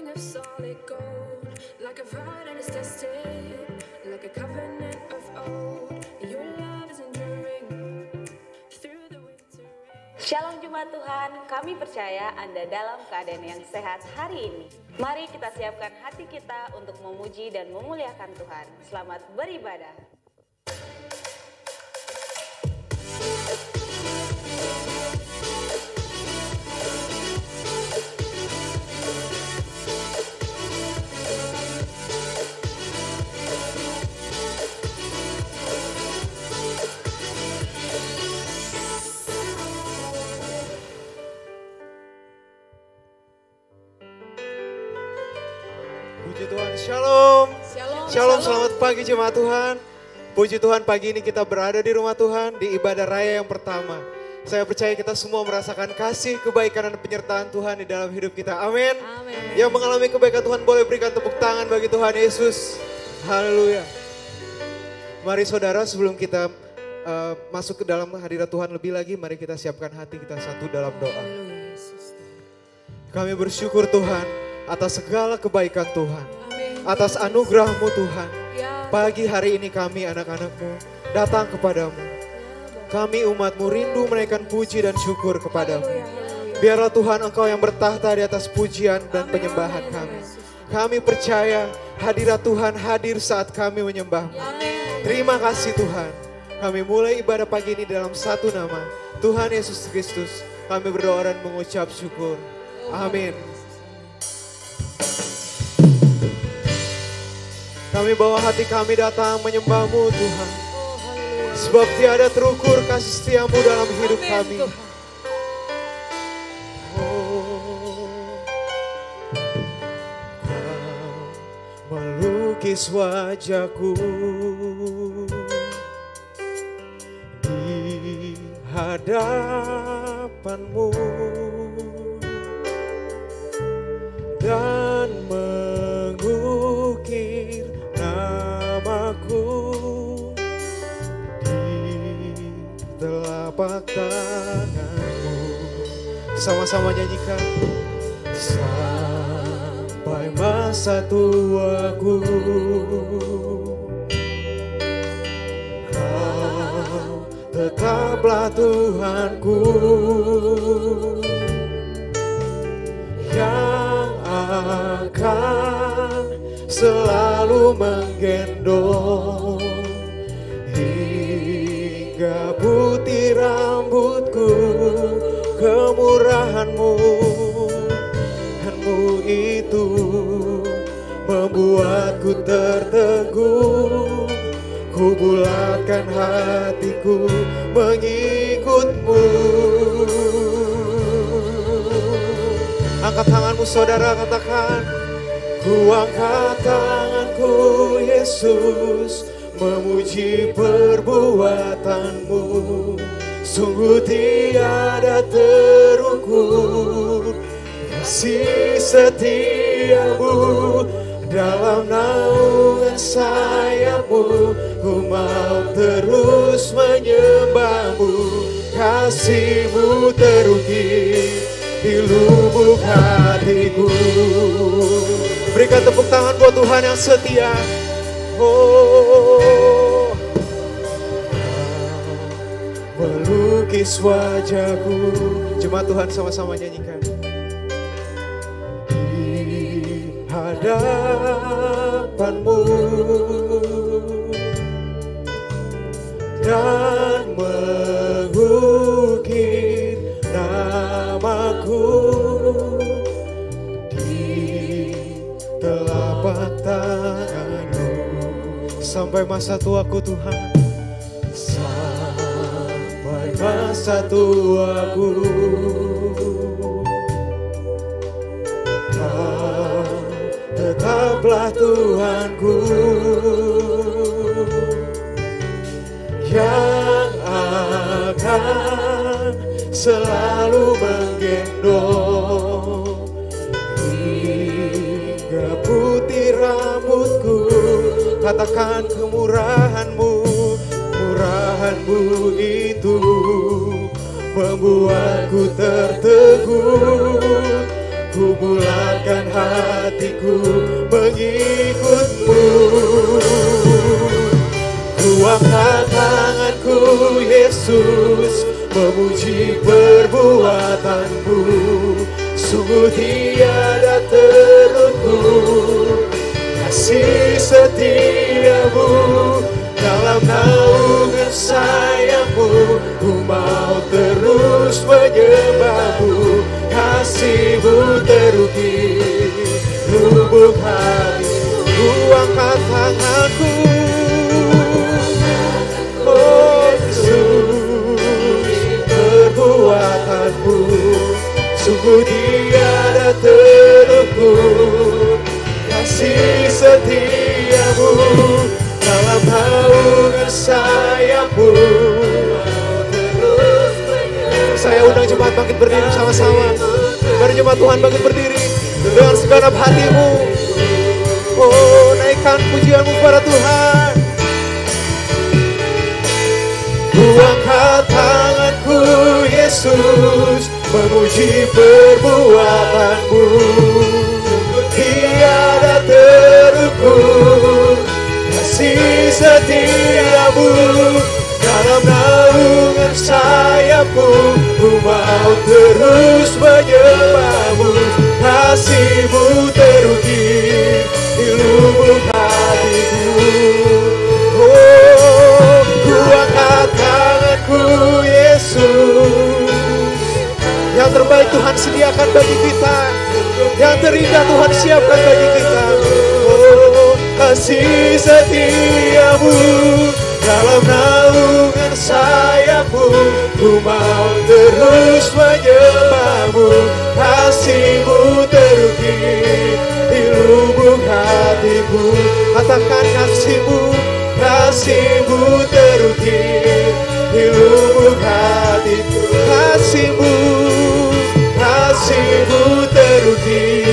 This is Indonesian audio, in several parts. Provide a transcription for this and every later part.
ring of solid gold, like a vow that is tested, like a covenant of old. Your love is enduring through the winter rain. Shalom Jemaat Tuhan, kami percaya Anda dalam keadaan yang sehat hari ini. Mari kita siapkan hati kita untuk memuji dan memuliakan Tuhan. Selamat beribadah. Puji Tuhan, shalom. Shalom. Selamat pagi jemaat Tuhan. Puji Tuhan, pagi ini kita berada di rumah Tuhan, di ibadah raya yang pertama. Saya percaya kita semua merasakan kasih, kebaikan, dan penyertaan Tuhan di dalam hidup kita. Amin. Yang mengalami kebaikan Tuhan boleh berikan tepuk tangan bagi Tuhan Yesus. Haleluya. Mari saudara, sebelum kita masuk ke dalam hadirat Tuhan lebih lagi, mari kita siapkan hati kita satu dalam doa. Kami bersyukur Tuhan atas segala kebaikan Tuhan, atas anugerah-Mu Tuhan. Pagi hari ini kami anak-anak-Mu datang kepadamu. Kami umat-Mu rindu menaikkan puji dan syukur kepadamu. Biarlah Tuhan Engkau yang bertahta di atas pujian dan penyembahan kami. Kami percaya hadirat Tuhan hadir saat kami menyembah-Mu. Terima kasih Tuhan. Kami mulai ibadah pagi ini dalam satu nama, Tuhan Yesus Kristus. Kami berdoa dan mengucap syukur. Amin. Kami bawa hati kami datang menyembah-Mu Tuhan. Sebab tiada terukur kasih setia-Mu dalam hidup kami. Kau melukis wajahku di hadapan-Mu dan mengukir namaku di telapak tangan-Mu. Sama-sama nyanyikan. Sampai masa tuaku Kau tetaplah Tuhanku yang akan selalu menggendong hingga putih rambutku. Kemurahan-Mu itu membuatku terteguh. Ku bulatkan hatiku mengikut-Mu. Angkat tanganmu saudara, katakan. Ku angkat tanganku Yesus, memuji perbuatan-Mu. Sungguh tiada terukur kasih setia-Mu. Dalam naungan sayap-Mu ku mau terus menyembah-Mu. Kasih-Mu terukir di lubuk hatiku. Berikan tepuk tangan buat Tuhan yang setia. Oh, Kau melukis wajahku. Jemaat Tuhan sama-sama nyanyikan. Di hadapan-Mu dan mengukir namaku di telapak tangan-Mu. Sampai masa tuaku Tuhan, sampai masa tuaku Kau tetaplah Tuhanku yang akan selalu menggendong hingga putih rambutku. Katakan kemurahan-Mu, murahan-Mu itu membuatku terteguh. ku bulatkan hatiku mengikutmu. Ku angkat tanganku Yesus, memuji perbuatanmu. Sungguh tiada terukur kasih setiamu. Dalam naungan sayapmu, ku mau terus menyembahmu. Kasihmu terukir lubuk hatiku. Ku angkat tanganku, oh Yesus, perbuatanmu sungguh tiada terukur kasih setiamu. Dalam naungan sayapmu, saya undang jemaat bangkit berdiri sama-sama. Mari jemaat Tuhan bangkit berdiri dengan segenap hatimu. Oh, naikkan pujianmu kepada Tuhan. Ku angkat tanganku Yesus, memuji perbuatanmu. Tiada terukur kasih setiamu. Dalam naungan sayapmu, ku mau terus menyembahmu. Kasihmu terukir di lubuk hatiku. Oh, ku angkat tanganku Yesus. Yang terbaik Tuhan sediakan bagi kita, yang terindah Tuhan siapkan bagi kita. Oh, kasih setiamu. Dalam naungan sayapmu, ku mau terus menyembahmu. Kasihmu terukir di lubuk hatiku. Katakan kasihmu, kasihmu terukir di lubuk hatiku. Kasihmu, kasihmu terukir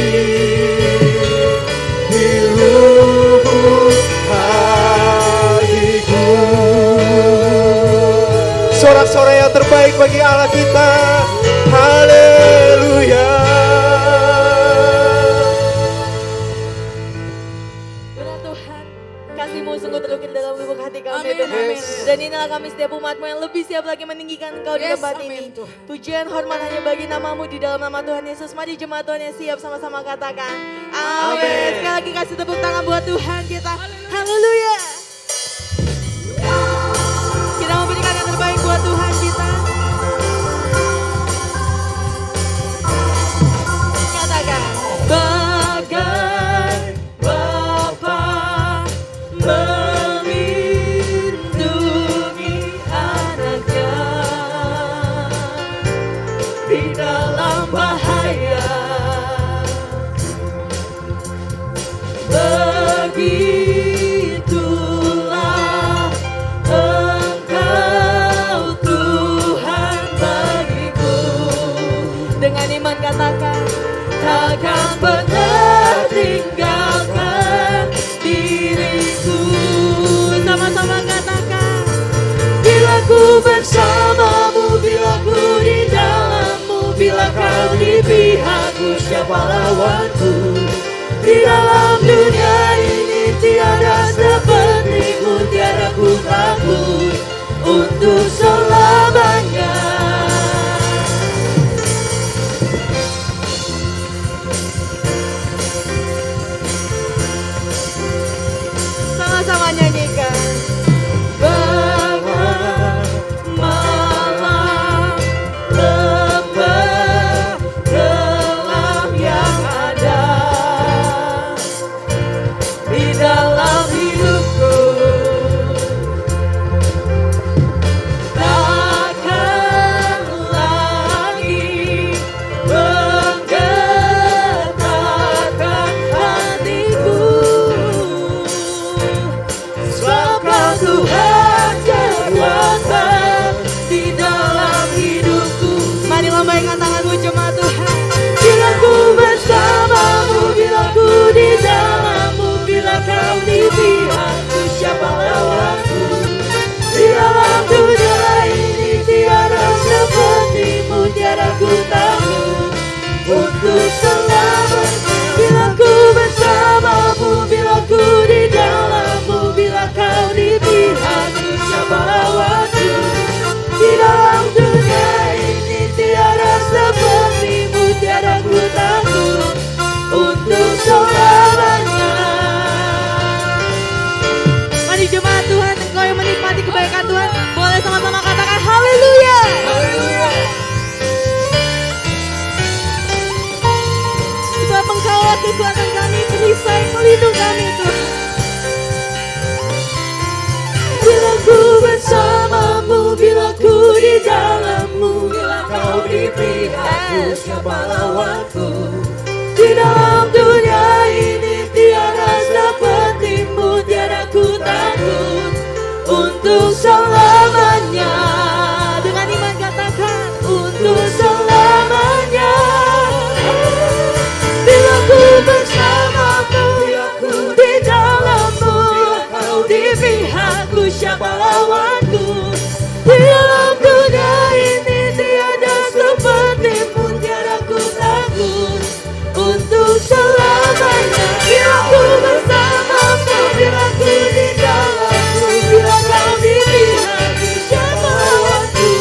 di lubuk hatiku. Sorak-sorai yang terbaik bagi Allah kita. Haleluya. Benar Tuhan, kasih-Mu sungguh terukir dalam lubuk hati kami. Amin, Tuhan. amin. Dan inilah kami setiap umat-Mu yang lebih siap lagi meninggikan Engkau di Yes, tempat amin, ini. Tuhan. Pujian hormat hanya bagi nama-Mu di dalam nama Tuhan Yesus. Mari jemaat Tuhan yang siap sama-sama katakan amin. Amin. Sekali lagi kasih tepuk tangan buat Tuhan kita. Haleluya. Kita mau berikan yang terbaik buat Tuhan kita. Katakan bagai Bapa melindungi anaknya di dalam bahaya, begitulah Engkau Tuhan bagiku. Dengan iman katakan, takkan pernah tinggalkan diriku. Sama-sama katakan, bila ku bersamamu, bila ku di dalammu, bila kau di pihakku, siapa lawanku? Di dalam dunia ini tiada sepertimu, tiada ku takut untuk selamanya. Sama-sama nyanyikan. Bahwa malam lembah gelap yang ada di dalam hidupku, takkan lagi menggetarkan hatiku. kekuatan kami, perisai pelindung kami Tuhan. Bila ku bersamamu, bila ku di dalammu, bila kau di pihakku, siapa lawanku? Di dalam dunia ini tiada sepertimu, tiada ku takut untuk selamanya. Dengan iman katakan untuk selamanya. Bila ku bersamamu, bila ku di dalammu, bila kau di pihakku, siapa lawanku? Di dalam dunia ini tiada sepertimu, tiada ku takut untuk selamanya. Bila ku bersamamu, bila ku di dalammu, bila kau di pihakku, siapa lawanku?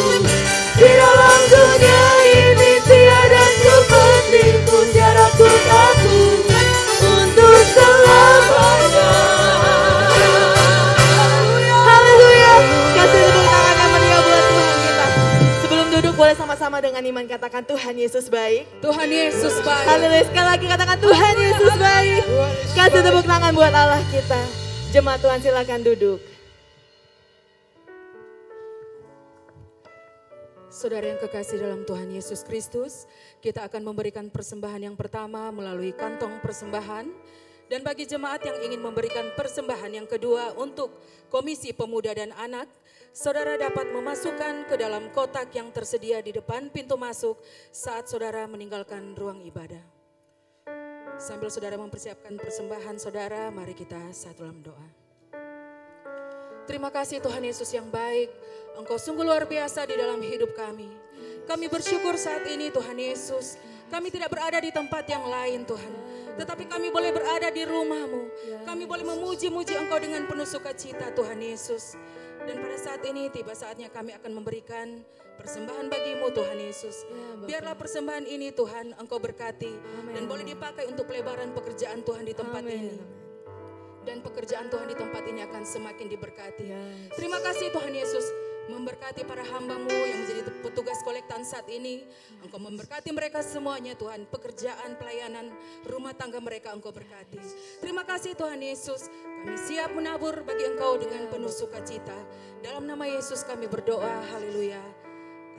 Di dalam dunia ini tiada sepertimu, tiada ku takut untuk selamanya. Haleluya. Kasih tepuk tangan yang meriah buat Tuhan kita. Sebelum duduk boleh sama-sama dengan iman katakan Tuhan Yesus baik. Tuhan Yesus baik. Haleluya, sekali lagi katakan Tuhan Yesus baik. Kasih tepuk tangan buat Allah kita. Jemaat Tuhan silakan duduk. Saudara yang kekasih dalam Tuhan Yesus Kristus, kita akan memberikan persembahan yang pertama melalui kantong persembahan. Dan bagi jemaat yang ingin memberikan persembahan yang kedua untuk Komisi Pemuda dan Anak, saudara dapat memasukkan ke dalam kotak yang tersedia di depan pintu masuk saat saudara meninggalkan ruang ibadah. Sambil saudara mempersiapkan persembahan saudara, mari kita satu dalam doa. Terima kasih Tuhan Yesus yang baik, Engkau sungguh luar biasa di dalam hidup kami. Kami bersyukur saat ini Tuhan Yesus, kami tidak berada di tempat yang lain Tuhan. Tetapi kami boleh berada di rumah-Mu. Kami boleh memuji-muji Engkau dengan penuh sukacita Tuhan Yesus. Dan pada saat ini tiba saatnya kami akan memberikan persembahan bagi-Mu Tuhan Yesus. Biarlah persembahan ini Tuhan Engkau berkati. Dan boleh dipakai untuk pelebaran pekerjaan Tuhan di tempat ini. Dan pekerjaan Tuhan di tempat ini akan semakin diberkati. Terima kasih Tuhan Yesus. Memberkati para hamba-Mu yang menjadi petugas kolektan saat ini. Engkau memberkati mereka semuanya Tuhan. Pekerjaan, pelayanan, rumah tangga mereka Engkau berkati. Terima kasih Tuhan Yesus. Kami siap menabur bagi Engkau dengan penuh sukacita. Dalam nama Yesus kami berdoa. Haleluya.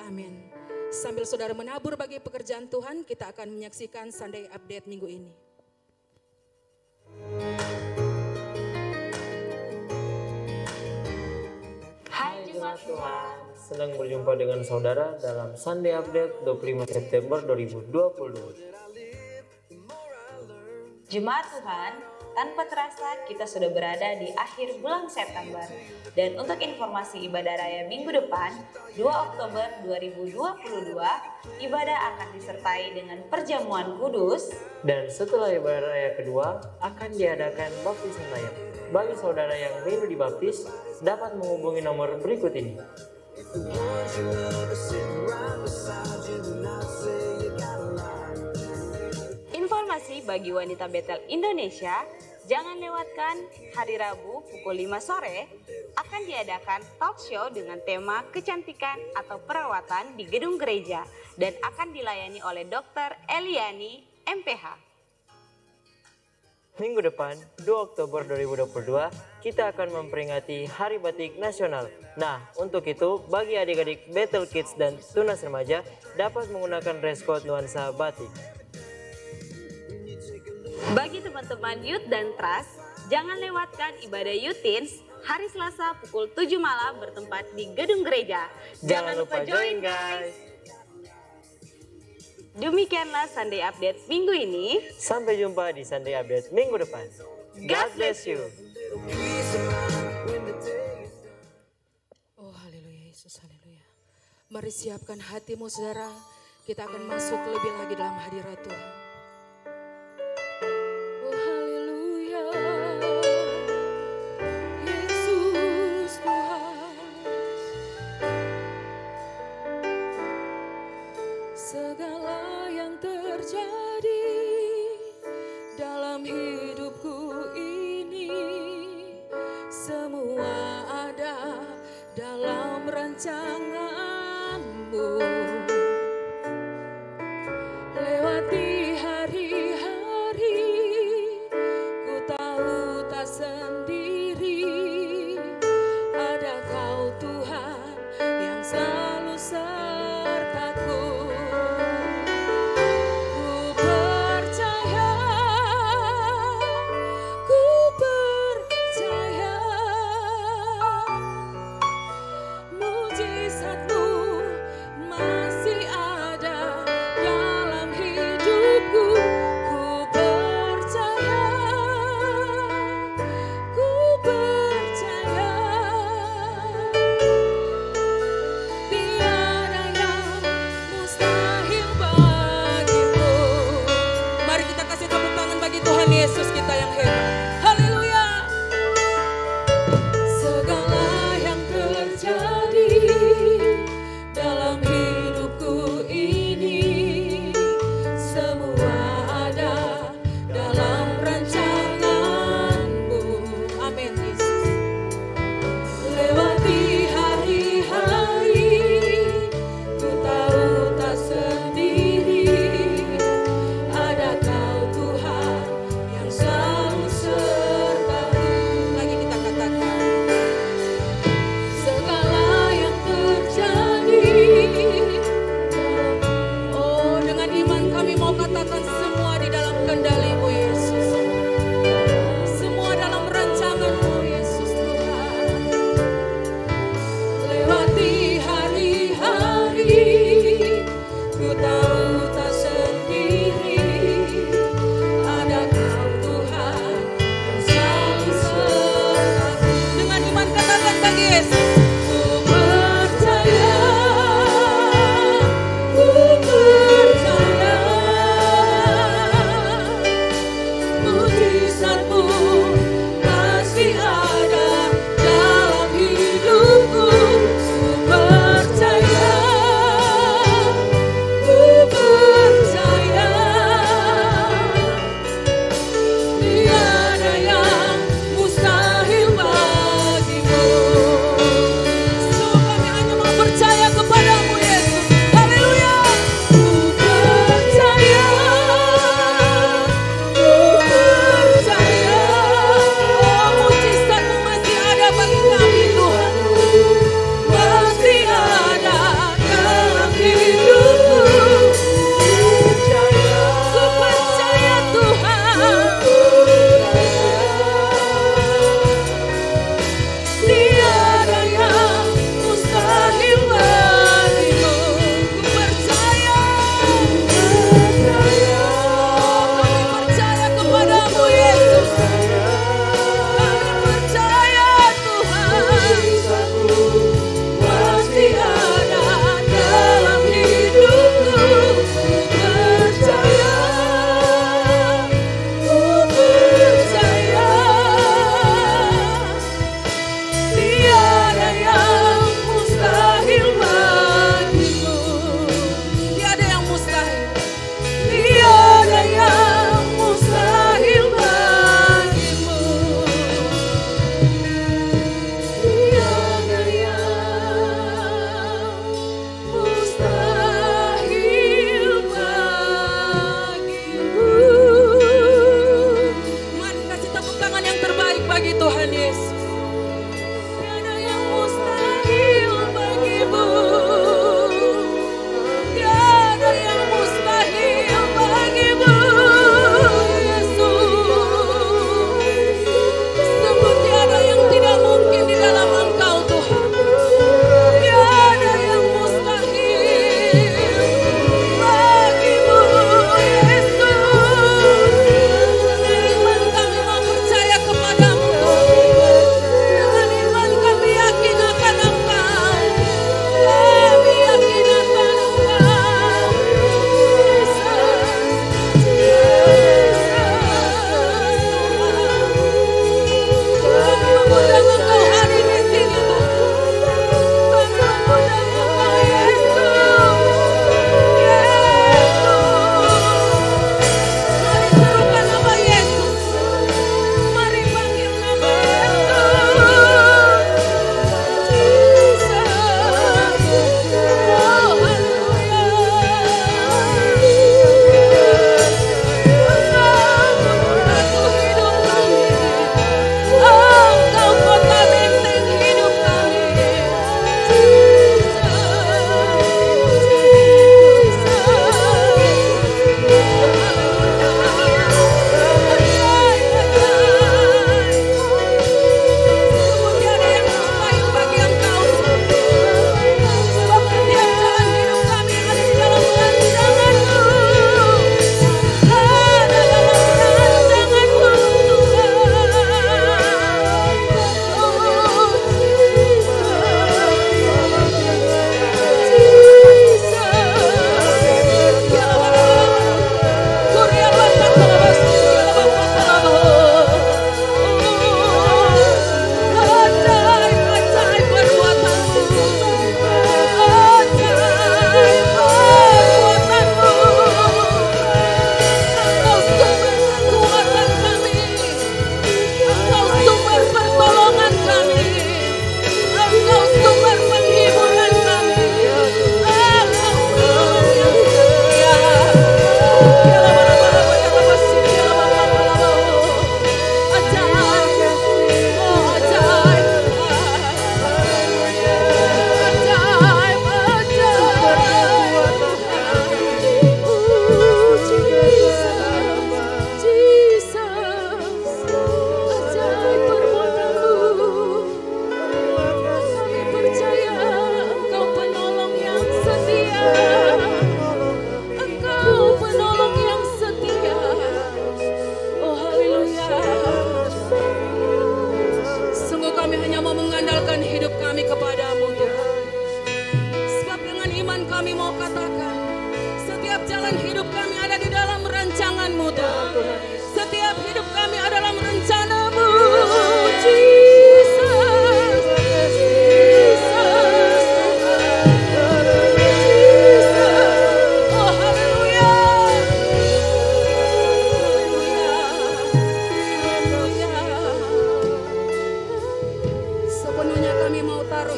Amin. Sambil saudara menabur bagi pekerjaan Tuhan, kita akan menyaksikan Sunday Update minggu ini. Tuhan, senang berjumpa dengan saudara dalam Sunday Update 25 September 2022. Jemaat Tuhan, tanpa terasa kita sudah berada di akhir bulan September. Dan untuk informasi ibadah raya minggu depan, 2 Oktober 2022, ibadah akan disertai dengan perjamuan kudus. Dan setelah ibadah raya kedua, akan diadakan baptisan layar. Bagi saudara yang rindu dibaptis, dapat menghubungi nomor berikut ini. Informasi bagi wanita Betel Indonesia, jangan lewatkan hari Rabu pukul 5 sore akan diadakan talk show dengan tema kecantikan atau perawatan di gedung gereja dan akan dilayani oleh Dr. Eliani MPH. Minggu depan, 2 Oktober 2022, kita akan memperingati Hari Batik Nasional. Nah, untuk itu, bagi adik-adik Betel Kids dan Tunas Remaja, dapat menggunakan dress code nuansa batik. Bagi teman-teman Youth dan Trust, jangan lewatkan ibadah Youth Teens hari Selasa pukul 7 malam bertempat di gedung gereja. Jangan lupa join guys! Demikianlah Sunday Update minggu ini. Sampai jumpa di Sunday Update minggu depan. God bless you. Oh haleluya Yesus, haleluya. Mari siapkan hatimu saudara. Kita akan masuk lebih lagi dalam hadirat Tuhan. Oh haleluya. Yesus Tuhan. Segala yang terjadi dalam hidupku ini, semua ada dalam rancangan-Mu. Lewati hari-hari Yesus kita yang hebat. Haleluya. Segala yang terjadi dalam hidupku ini, semua ada dalam rancangan-Mu. Amin Yesus. Lewati hari-hari, ku tahu tak sendiri, ada Kau Tuhan yang selalu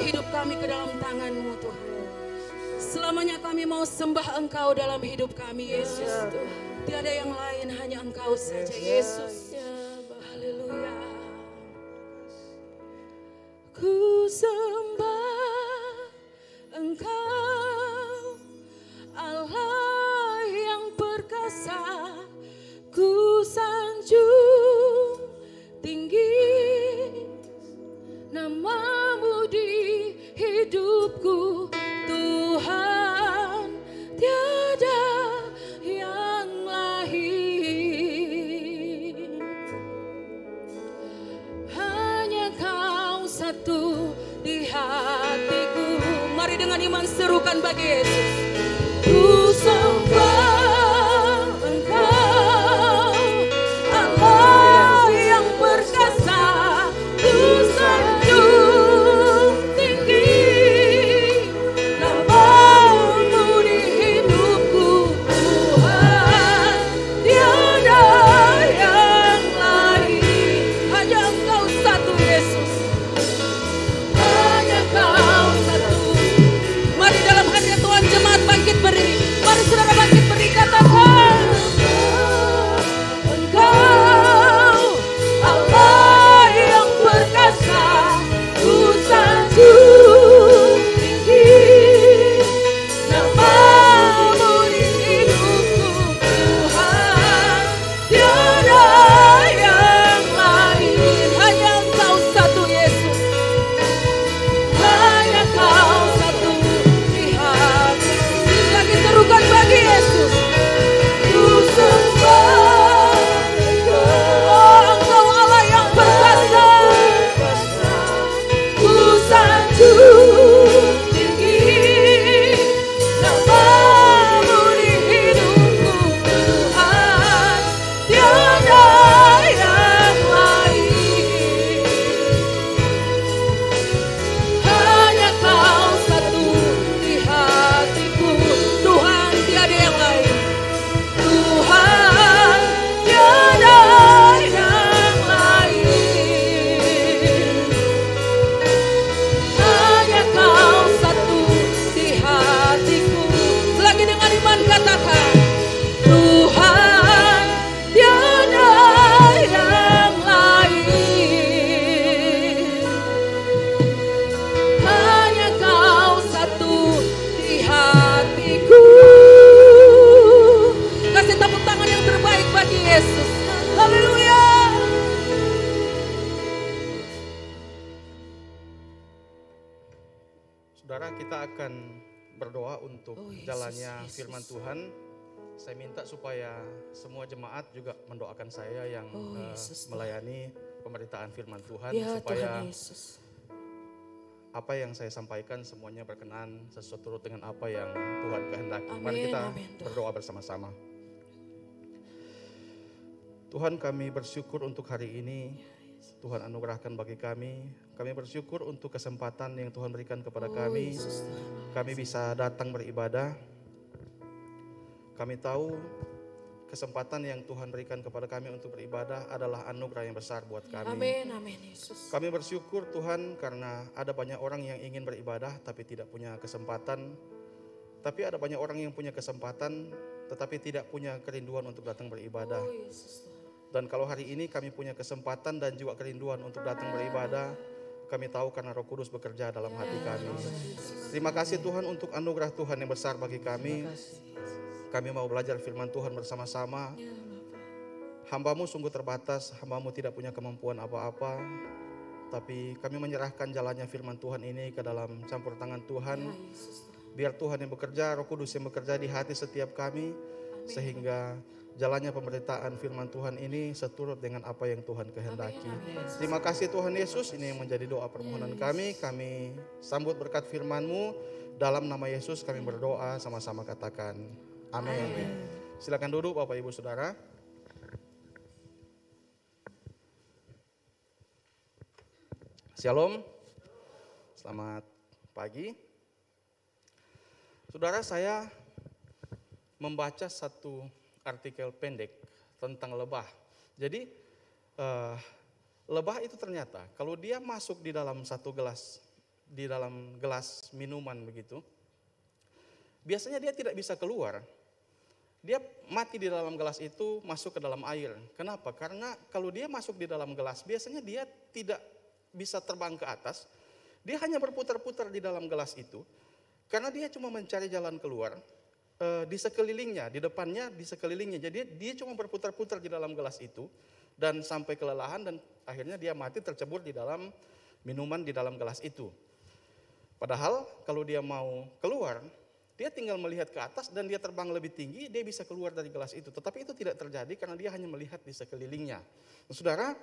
hidup kami ke dalam tangan-Mu Tuhan. Selamanya kami mau sembah Engkau dalam hidup kami Yesus. Tiada yang lain, hanya Engkau saja Yesus. Haleluya. Ku sembah Engkau, Allah yang perkasa. Ku sanjung tinggi nama-Mu di hidupku Tuhan, tiada yang lain. Hanya Kau satu di hatiku. Mari dengan iman serukan bagi Yesus. Ku sembah Engkau, Allah yang perkasa. Ku sanjung tinggi nama-Mu di hidupku Tuhan, tiada yang lain. Hanya Engkau satu Yesus, hanya Kau satu. Mari dalam hadirat Tuhan jemaat bangkit berdiri. Mari saudara bangkit berdiri, katakan Engkau Allah yang perkasa. Ku sanjung tinggi nama-Mu di hidupku Tuhan, tiada yang lain. Hanya Engkau satu Yesus, hanya Kau satu di hati. Lagi serukan bagi Yesus. Ku sembah Engkau, Engkau Allah yang perkasa. Ku sanjung tinggi nama-Mu di hidupku Tuhan, tiada yang lain. Hanya Kau satu di hatiku Tuhan, tiada yang lain. Tuhan, tiada yang lain. Hanya Kau satu di hatiku. Lagi dengan iman katakan Tuhan, tiada yang lain. Hanya Kau satu di hatiku. Kasih tepuk tangan yang terbaik bagi Yesus. Haleluya. Saudara, kita akan berdoa untuk jalannya firman Tuhan. Saya minta supaya semua jemaat juga mendoakan saya yang melayani pemberitaan firman Tuhan, supaya apa yang saya sampaikan semuanya berkenan sesuai dengan apa yang Tuhan kehendaki. Mari kita berdoa bersama-sama. Tuhan, kami bersyukur untuk hari ini. Tuhan anugerahkan bagi kami. Kami bersyukur untuk kesempatan yang Tuhan berikan kepada kami. Kami bisa datang beribadah. Kami tahu kesempatan yang Tuhan berikan kepada kami untuk beribadah adalah anugerah yang besar buat kami. Amin, amin Yesus. Kami bersyukur Tuhan karena ada banyak orang yang ingin beribadah tapi tidak punya kesempatan. Tapi ada banyak orang yang punya kesempatan tetapi tidak punya kerinduan untuk datang beribadah. Dan kalau hari ini kami punya kesempatan dan juga kerinduan untuk datang beribadah, kami tahu karena Roh Kudus bekerja dalam hati kami. Terima kasih Tuhan untuk anugerah Tuhan yang besar bagi kami. Kami mau belajar firman Tuhan bersama-sama. Hamba-Mu sungguh terbatas, Hamba-Mu tidak punya kemampuan apa-apa. Tapi kami menyerahkan jalannya firman Tuhan ini ke dalam campur tangan Tuhan. Biar Tuhan yang bekerja, Roh Kudus yang bekerja di hati setiap kami. Sehingga jalannya pemberitaan firman Tuhan ini seturut dengan apa yang Tuhan kehendaki. Terima kasih Tuhan Yesus, ini yang menjadi doa permohonan kami. Kami sambut berkat firman-Mu. Dalam nama Yesus kami berdoa, sama-sama katakan amin. Silakan duduk Bapak Ibu Saudara. Shalom. Selamat pagi. Saudara, saya membaca satu artikel pendek tentang lebah. Jadi lebah itu ternyata kalau dia masuk di dalam satu gelas di dalam gelas minuman begitu, biasanya dia tidak bisa keluar. Dia mati di dalam gelas itu, masuk ke dalam air. Kenapa? Karena kalau dia masuk di dalam gelas, biasanya dia tidak bisa terbang ke atas. Dia hanya berputar-putar di dalam gelas itu, karena dia cuma mencari jalan keluar di sekelilingnya, di depannya, di sekelilingnya. Jadi dia cuma berputar-putar di dalam gelas itu, dan sampai kelelahan, dan akhirnya dia mati tercebur di dalam minuman di dalam gelas itu. Padahal kalau dia mau keluar, dia tinggal melihat ke atas dan dia terbang lebih tinggi, dia bisa keluar dari gelas itu. Tetapi itu tidak terjadi karena dia hanya melihat di sekelilingnya. Nah, saudara,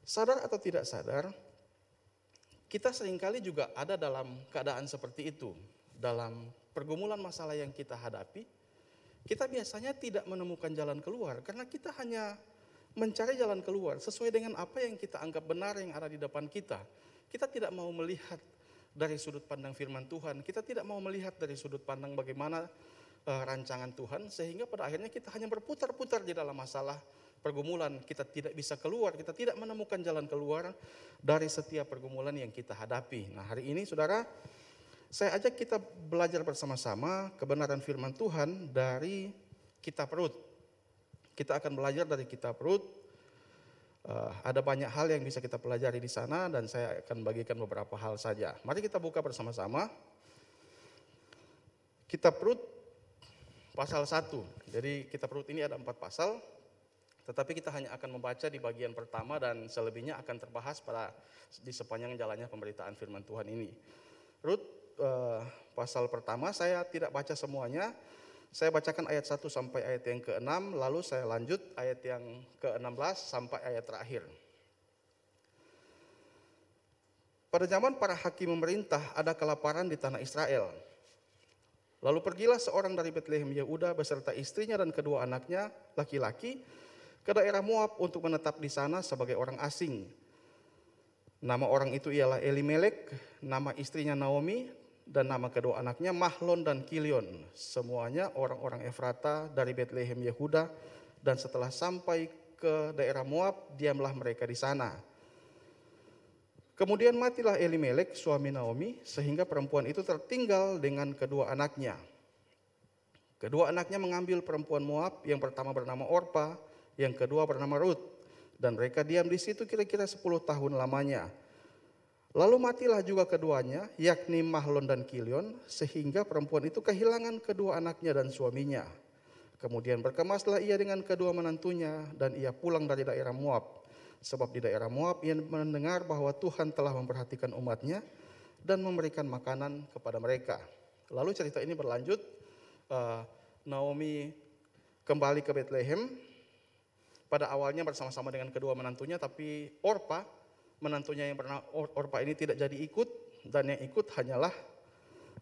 sadar atau tidak sadar, kita seringkali juga ada dalam keadaan seperti itu. Dalam pergumulan masalah yang kita hadapi, kita biasanya tidak menemukan jalan keluar karena kita hanya mencari jalan keluar sesuai dengan apa yang kita anggap benar yang ada di depan kita. Kita tidak mau melihat dari sudut pandang firman Tuhan, kita tidak mau melihat dari sudut pandang bagaimana rancangan Tuhan, sehingga pada akhirnya kita hanya berputar-putar di dalam masalah pergumulan, kita tidak bisa keluar, kita tidak menemukan jalan keluar dari setiap pergumulan yang kita hadapi. Nah, hari ini saudara, saya ajak kita belajar bersama-sama kebenaran firman Tuhan dari kitab Rut. Kita akan belajar dari kitab Rut. Ada banyak hal yang bisa kita pelajari di sana dan saya akan bagikan beberapa hal saja. Mari kita buka bersama-sama kitab Rut pasal 1. Jadi kitab Rut ini ada 4 pasal, tetapi kita hanya akan membaca di bagian pertama dan selebihnya akan terbahas di sepanjang jalannya pemberitaan firman Tuhan ini. Rut pasal pertama, saya tidak baca semuanya. Saya bacakan ayat 1 sampai ayat yang ke-6, lalu saya lanjut ayat yang ke-16 sampai ayat terakhir. Pada zaman para hakim memerintah, ada kelaparan di tanah Israel. Lalu pergilah seorang dari Betlehem Yehuda beserta istrinya dan kedua anaknya laki-laki ke daerah Moab untuk menetap di sana sebagai orang asing. Nama orang itu ialah Elimelek, nama istrinya Naomi, dan nama kedua anaknya Mahlon dan Kilion. Semuanya orang-orang Efrata dari Betlehem Yehuda, dan setelah sampai ke daerah Moab, diamlah mereka di sana. Kemudian matilah Elimelek, suami Naomi, sehingga perempuan itu tertinggal dengan kedua anaknya. Kedua anaknya mengambil perempuan Moab, yang pertama bernama Orpa, yang kedua bernama Rut, dan mereka diam di situ kira-kira 10 tahun lamanya. Lalu matilah juga keduanya, yakni Mahlon dan Kilion, sehingga perempuan itu kehilangan kedua anaknya dan suaminya. Kemudian berkemaslah ia dengan kedua menantunya, dan ia pulang dari daerah Moab. Sebab di daerah Moab ia mendengar bahwa Tuhan telah memperhatikan umatnya dan memberikan makanan kepada mereka. Lalu cerita ini berlanjut, Naomi kembali ke Betlehem, pada awalnya bersama-sama dengan kedua menantunya, tapi Orpa, menantunya yang bernama Orpa ini tidak jadi ikut, dan yang ikut hanyalah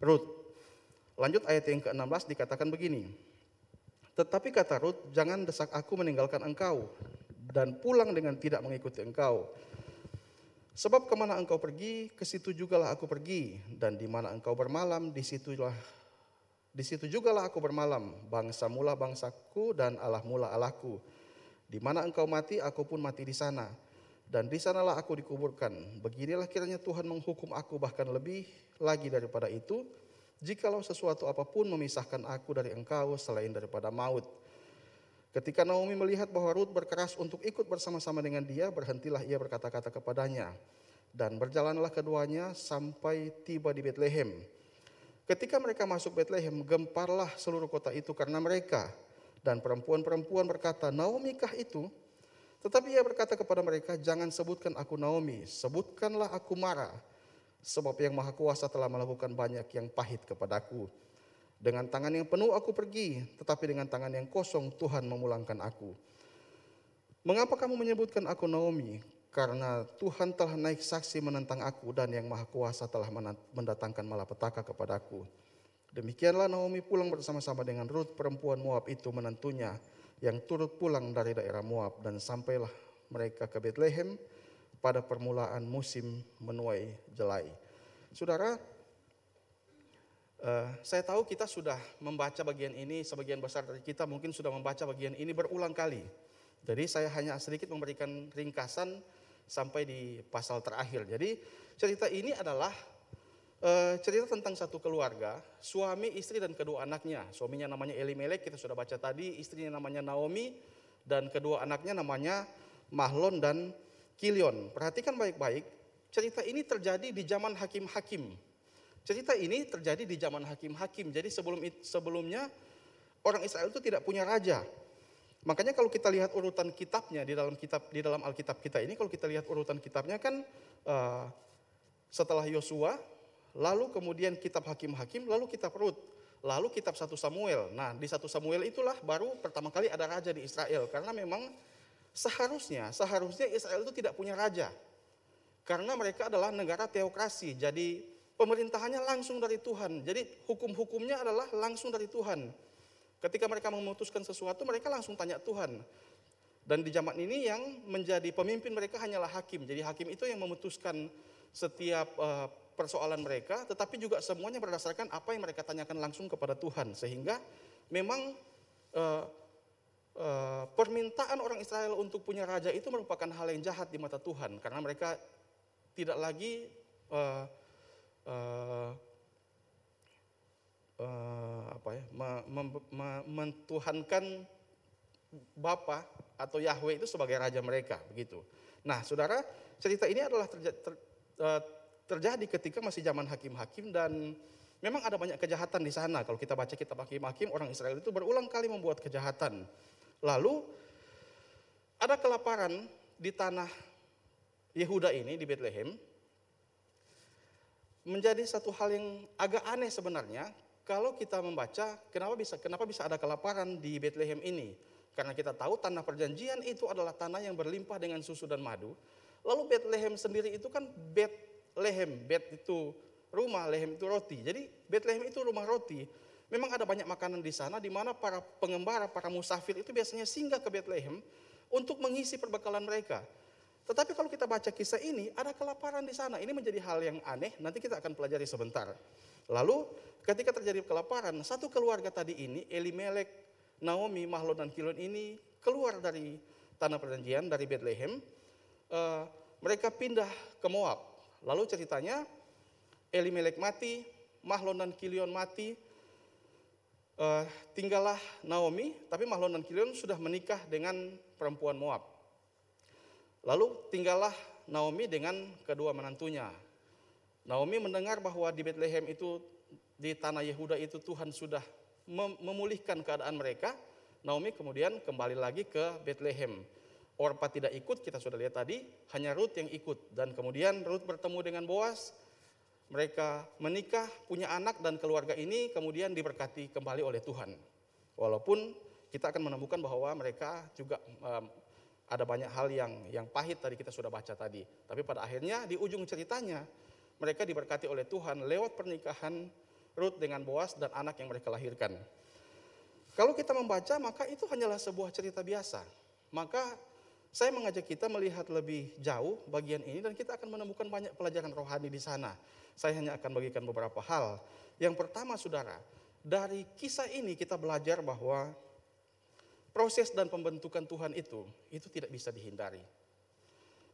Rut. Lanjut ayat yang ke-16 dikatakan begini. Tetapi kata Rut, jangan desak aku meninggalkan engkau dan pulang dengan tidak mengikuti engkau. Sebab kemana engkau pergi, ke situ jugalah aku pergi, dan di mana engkau bermalam, di situ jugalah aku bermalam. Bangsa mula bangsaku dan Allah mula Allahku. Di mana engkau mati, aku pun mati di sana. Dan di sanalah aku dikuburkan. Beginilah kiranya Tuhan menghukum aku, bahkan lebih lagi daripada itu, jikalau sesuatu apapun memisahkan aku dari engkau selain daripada maut. Ketika Naomi melihat bahwa Rut berkeras untuk ikut bersama-sama dengan dia, berhentilah ia berkata-kata kepadanya. Dan berjalanlah keduanya sampai tiba di Betlehem. Ketika mereka masuk Betlehem, gemparlah seluruh kota itu karena mereka. Dan perempuan-perempuan berkata, Naomi kah itu? Tetapi ia berkata kepada mereka, jangan sebutkan aku Naomi, sebutkanlah aku Mara. Sebab yang Maha Kuasa telah melakukan banyak yang pahit kepadaku. Dengan tangan yang penuh aku pergi, tetapi dengan tangan yang kosong Tuhan memulangkan aku. Mengapa kamu menyebutkan aku Naomi? Karena Tuhan telah naik saksi menentang aku, dan yang Maha Kuasa telah mendatangkan malapetaka kepadaku. Demikianlah Naomi pulang bersama-sama dengan Rut, perempuan Moab itu menantunya, yang turut pulang dari daerah Moab, dan sampailah mereka ke Betlehem pada permulaan musim menuai jelai. Saudara, saya tahu kita sudah membaca bagian ini, sebagian besar dari kita mungkin sudah membaca bagian ini berulang kali. Jadi saya hanya sedikit memberikan ringkasan sampai di pasal terakhir. Jadi cerita ini adalah cerita tentang satu keluarga, suami, istri, dan kedua anaknya. Suaminya namanya Elimelek, kita sudah baca tadi, istrinya namanya Naomi, dan kedua anaknya namanya Mahlon dan Kilion. Perhatikan baik-baik, cerita ini terjadi di zaman hakim-hakim. Cerita ini terjadi di zaman hakim-hakim, jadi sebelumnya orang Israel itu tidak punya raja. Makanya kalau kita lihat urutan kitabnya di dalam Alkitab kita ini, kalau kita lihat urutan kitabnya kan setelah Yosua, lalu kemudian kitab Hakim-Hakim, lalu kitab Rut, lalu kitab 1 Samuel. Nah, di 1 Samuel itulah baru pertama kali ada raja di Israel, karena memang seharusnya Israel itu tidak punya raja. Karena mereka adalah negara teokrasi, jadi pemerintahannya langsung dari Tuhan. Jadi hukum-hukumnya adalah langsung dari Tuhan. Ketika mereka memutuskan sesuatu, mereka langsung tanya Tuhan. Dan di zaman ini yang menjadi pemimpin mereka hanyalah hakim. Jadi hakim itu yang memutuskan setiap persoalan mereka, tetapi juga semuanya berdasarkan apa yang mereka tanyakan langsung kepada Tuhan. Sehingga memang permintaan orang Israel untuk punya raja itu merupakan hal yang jahat di mata Tuhan. Karena mereka tidak lagi mentuhankan Bapa atau Yahweh itu sebagai raja mereka, begitu. Nah, saudara, cerita ini adalah terjadi ketika masih zaman hakim-hakim, dan memang ada banyak kejahatan di sana. Kalau kita baca kitab Hakim-Hakim, orang Israel itu berulang kali membuat kejahatan. Lalu ada kelaparan di tanah Yehuda ini, di Bethlehem. Menjadi satu hal yang agak aneh sebenarnya kalau kita membaca kenapa bisa ada kelaparan di Bethlehem ini. Karena kita tahu tanah perjanjian itu adalah tanah yang berlimpah dengan susu dan madu. Lalu Bethlehem sendiri itu kan Bethlehem, Bet itu rumah, lehem itu roti. Jadi Bethlehem itu rumah roti. Memang ada banyak makanan di sana, di mana para pengembara, para musafir itu biasanya singgah ke Bethlehem untuk mengisi perbekalan mereka. Tetapi kalau kita baca kisah ini, ada kelaparan di sana. Ini menjadi hal yang aneh, nanti kita akan pelajari sebentar. Lalu ketika terjadi kelaparan, satu keluarga tadi ini, Elimelek, Naomi, Mahlon, dan Kilion ini keluar dari tanah perjanjian, dari Bethlehem. Mereka pindah ke Moab. Lalu ceritanya, Elimelek mati, Mahlon dan Kilion mati, tinggallah Naomi, tapi Mahlon dan Kilion sudah menikah dengan perempuan Moab. Lalu tinggallah Naomi dengan kedua menantunya. Naomi mendengar bahwa di Bethlehem itu, di tanah Yehuda itu Tuhan sudah memulihkan keadaan mereka. Naomi kemudian kembali lagi ke Bethlehem. Orpa tidak ikut, kita sudah lihat tadi, hanya Rut yang ikut. Dan kemudian Rut bertemu dengan Boas, mereka menikah, punya anak, dan keluarga ini kemudian diberkati kembali oleh Tuhan. Walaupun kita akan menemukan bahwa mereka juga ada banyak hal yang pahit tadi kita sudah baca tadi. Tapi pada akhirnya di ujung ceritanya mereka diberkati oleh Tuhan lewat pernikahan Rut dengan Boas dan anak yang mereka lahirkan. Kalau kita membaca maka itu hanyalah sebuah cerita biasa. Maka saya mengajak kita melihat lebih jauh bagian ini dan kita akan menemukan banyak pelajaran rohani di sana. Saya hanya akan bagikan beberapa hal. Yang pertama saudara, dari kisah ini kita belajar bahwa proses dan pembentukan Tuhan itu tidak bisa dihindari.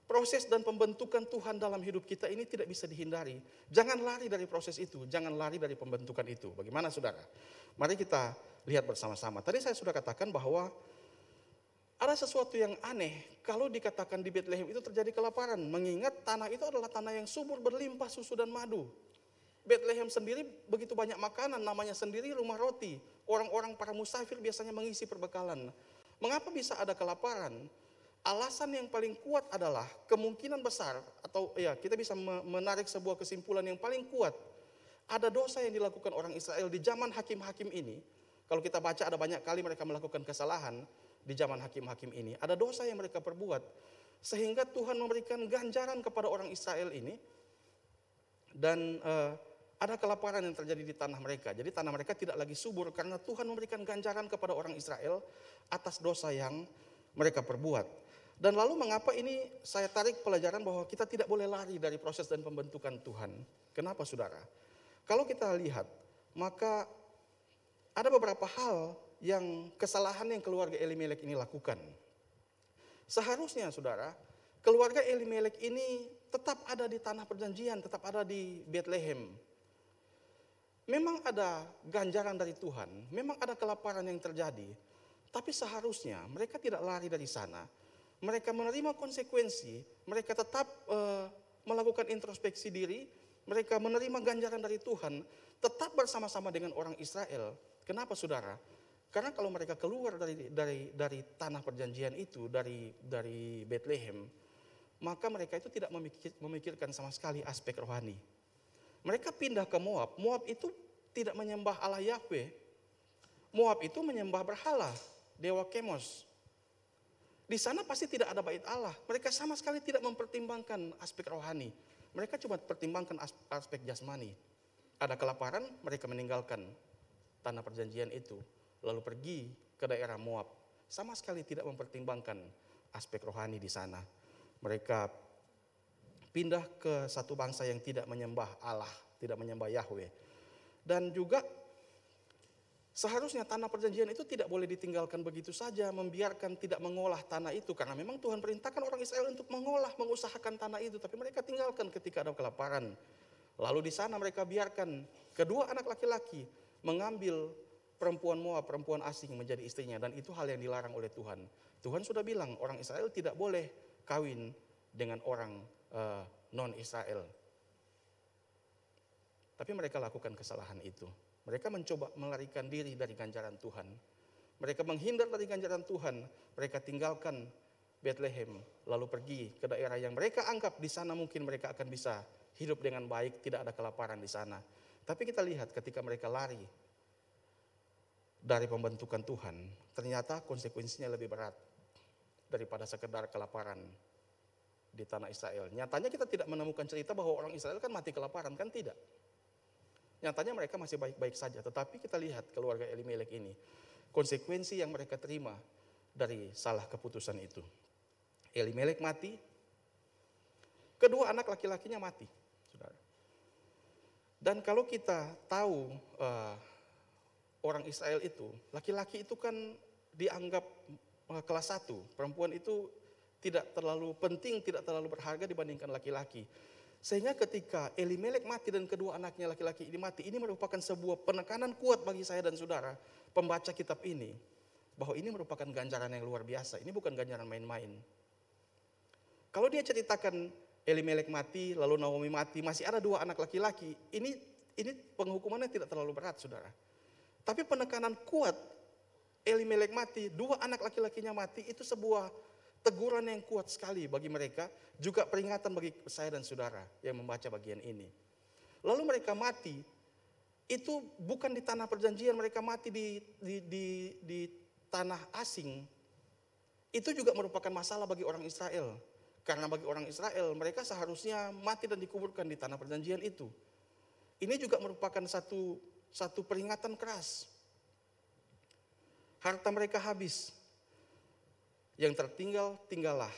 Proses dan pembentukan Tuhan dalam hidup kita ini tidak bisa dihindari. Jangan lari dari proses itu, jangan lari dari pembentukan itu. Bagaimana saudara? Mari kita lihat bersama-sama. Tadi saya sudah katakan bahwa ada sesuatu yang aneh kalau dikatakan di Bethlehem itu terjadi kelaparan. Mengingat tanah itu adalah tanah yang subur berlimpah susu dan madu. Bethlehem sendiri begitu banyak makanan, namanya sendiri rumah roti. Orang-orang para musafir biasanya mengisi perbekalan. Mengapa bisa ada kelaparan? Alasan yang paling kuat adalah kemungkinan besar, atau ya kita bisa menarik sebuah kesimpulan yang paling kuat. Ada dosa yang dilakukan orang Israel di zaman hakim-hakim ini. Kalau kita baca ada banyak kali mereka melakukan kesalahan di zaman hakim-hakim ini. Ada dosa yang mereka perbuat. Sehingga Tuhan memberikan ganjaran kepada orang Israel ini. Dan ada kelaparan yang terjadi di tanah mereka. Jadi tanah mereka tidak lagi subur karena Tuhan memberikan ganjaran kepada orang Israel atas dosa yang mereka perbuat. Dan lalu mengapa ini saya tarik pelajaran bahwa kita tidak boleh lari dari proses dan pembentukan Tuhan. Kenapa saudara? Kalau kita lihat, maka ada beberapa hal yang kesalahan yang keluarga Elimelek ini lakukan. Seharusnya saudara, keluarga Elimelek ini tetap ada di tanah perjanjian, tetap ada di Bethlehem. Memang ada ganjaran dari Tuhan, memang ada kelaparan yang terjadi, tapi seharusnya mereka tidak lari dari sana. Mereka menerima konsekuensi, mereka tetap melakukan introspeksi diri, mereka menerima ganjaran dari Tuhan, tetap bersama-sama dengan orang Israel. Kenapa saudara? Karena kalau mereka keluar dari tanah perjanjian itu, dari Bethlehem, maka mereka itu tidak memikirkan sama sekali aspek rohani. Mereka pindah ke Moab. Moab itu tidak menyembah Allah Yahweh. Moab itu menyembah berhala, dewa Kemos. Di sana pasti tidak ada bait Allah. Mereka sama sekali tidak mempertimbangkan aspek rohani. Mereka cuma pertimbangkan aspek jasmani. Ada kelaparan, mereka meninggalkan tanah perjanjian itu, lalu pergi ke daerah Moab. Sama sekali tidak mempertimbangkan aspek rohani di sana. Mereka pindah ke satu bangsa yang tidak menyembah Allah, tidak menyembah Yahweh. Dan juga seharusnya tanah perjanjian itu tidak boleh ditinggalkan begitu saja, membiarkan tidak mengolah tanah itu. Karena memang Tuhan perintahkan orang Israel untuk mengolah, mengusahakan tanah itu. Tapi mereka tinggalkan ketika ada kelaparan. Lalu di sana mereka biarkan kedua anak laki-laki mengambil perempuan Moab, perempuan asing menjadi istrinya. Dan itu hal yang dilarang oleh Tuhan. Tuhan sudah bilang orang Israel tidak boleh kawin dengan orang non-Israel. Tapi mereka lakukan kesalahan itu. Mereka mencoba melarikan diri dari ganjaran Tuhan. Mereka menghindar dari ganjaran Tuhan. Mereka tinggalkan Bethlehem, lalu pergi ke daerah yang mereka anggap di sana mungkin mereka akan bisa hidup dengan baik, tidak ada kelaparan di sana. Tapi kita lihat ketika mereka lari dari pembentukan Tuhan, ternyata konsekuensinya lebih berat daripada sekedar kelaparan di tanah Israel. Nyatanya kita tidak menemukan cerita bahwa orang Israel kan mati kelaparan, kan tidak. Nyatanya mereka masih baik-baik saja. Tetapi kita lihat keluarga Elimelek ini, konsekuensi yang mereka terima dari salah keputusan itu. Elimelek mati, kedua anak laki-lakinya mati, saudara. Dan kalau kita tahu orang Israel itu, laki-laki itu kan dianggap kelas 1, perempuan itu tidak terlalu penting, tidak terlalu berharga dibandingkan laki-laki. Sehingga ketika Elimelek mati dan kedua anaknya laki-laki ini mati, ini merupakan sebuah penekanan kuat bagi saya dan saudara, pembaca kitab ini, bahwa ini merupakan ganjaran yang luar biasa, ini bukan ganjaran main-main. Kalau dia ceritakan Elimelek mati, lalu Naomi mati, masih ada dua anak laki-laki, ini penghukumannya tidak terlalu berat, saudara. Tapi penekanan kuat, Elimelek mati, dua anak laki-lakinya mati, itu sebuah teguran yang kuat sekali bagi mereka, juga peringatan bagi saya dan saudara yang membaca bagian ini. Lalu mereka mati, itu bukan di tanah perjanjian, mereka mati di tanah asing. Itu juga merupakan masalah bagi orang Israel. Karena bagi orang Israel, mereka seharusnya mati dan dikuburkan di tanah perjanjian itu. Ini juga merupakan satu peringatan keras. Harta mereka habis. Yang tertinggal, tinggallah.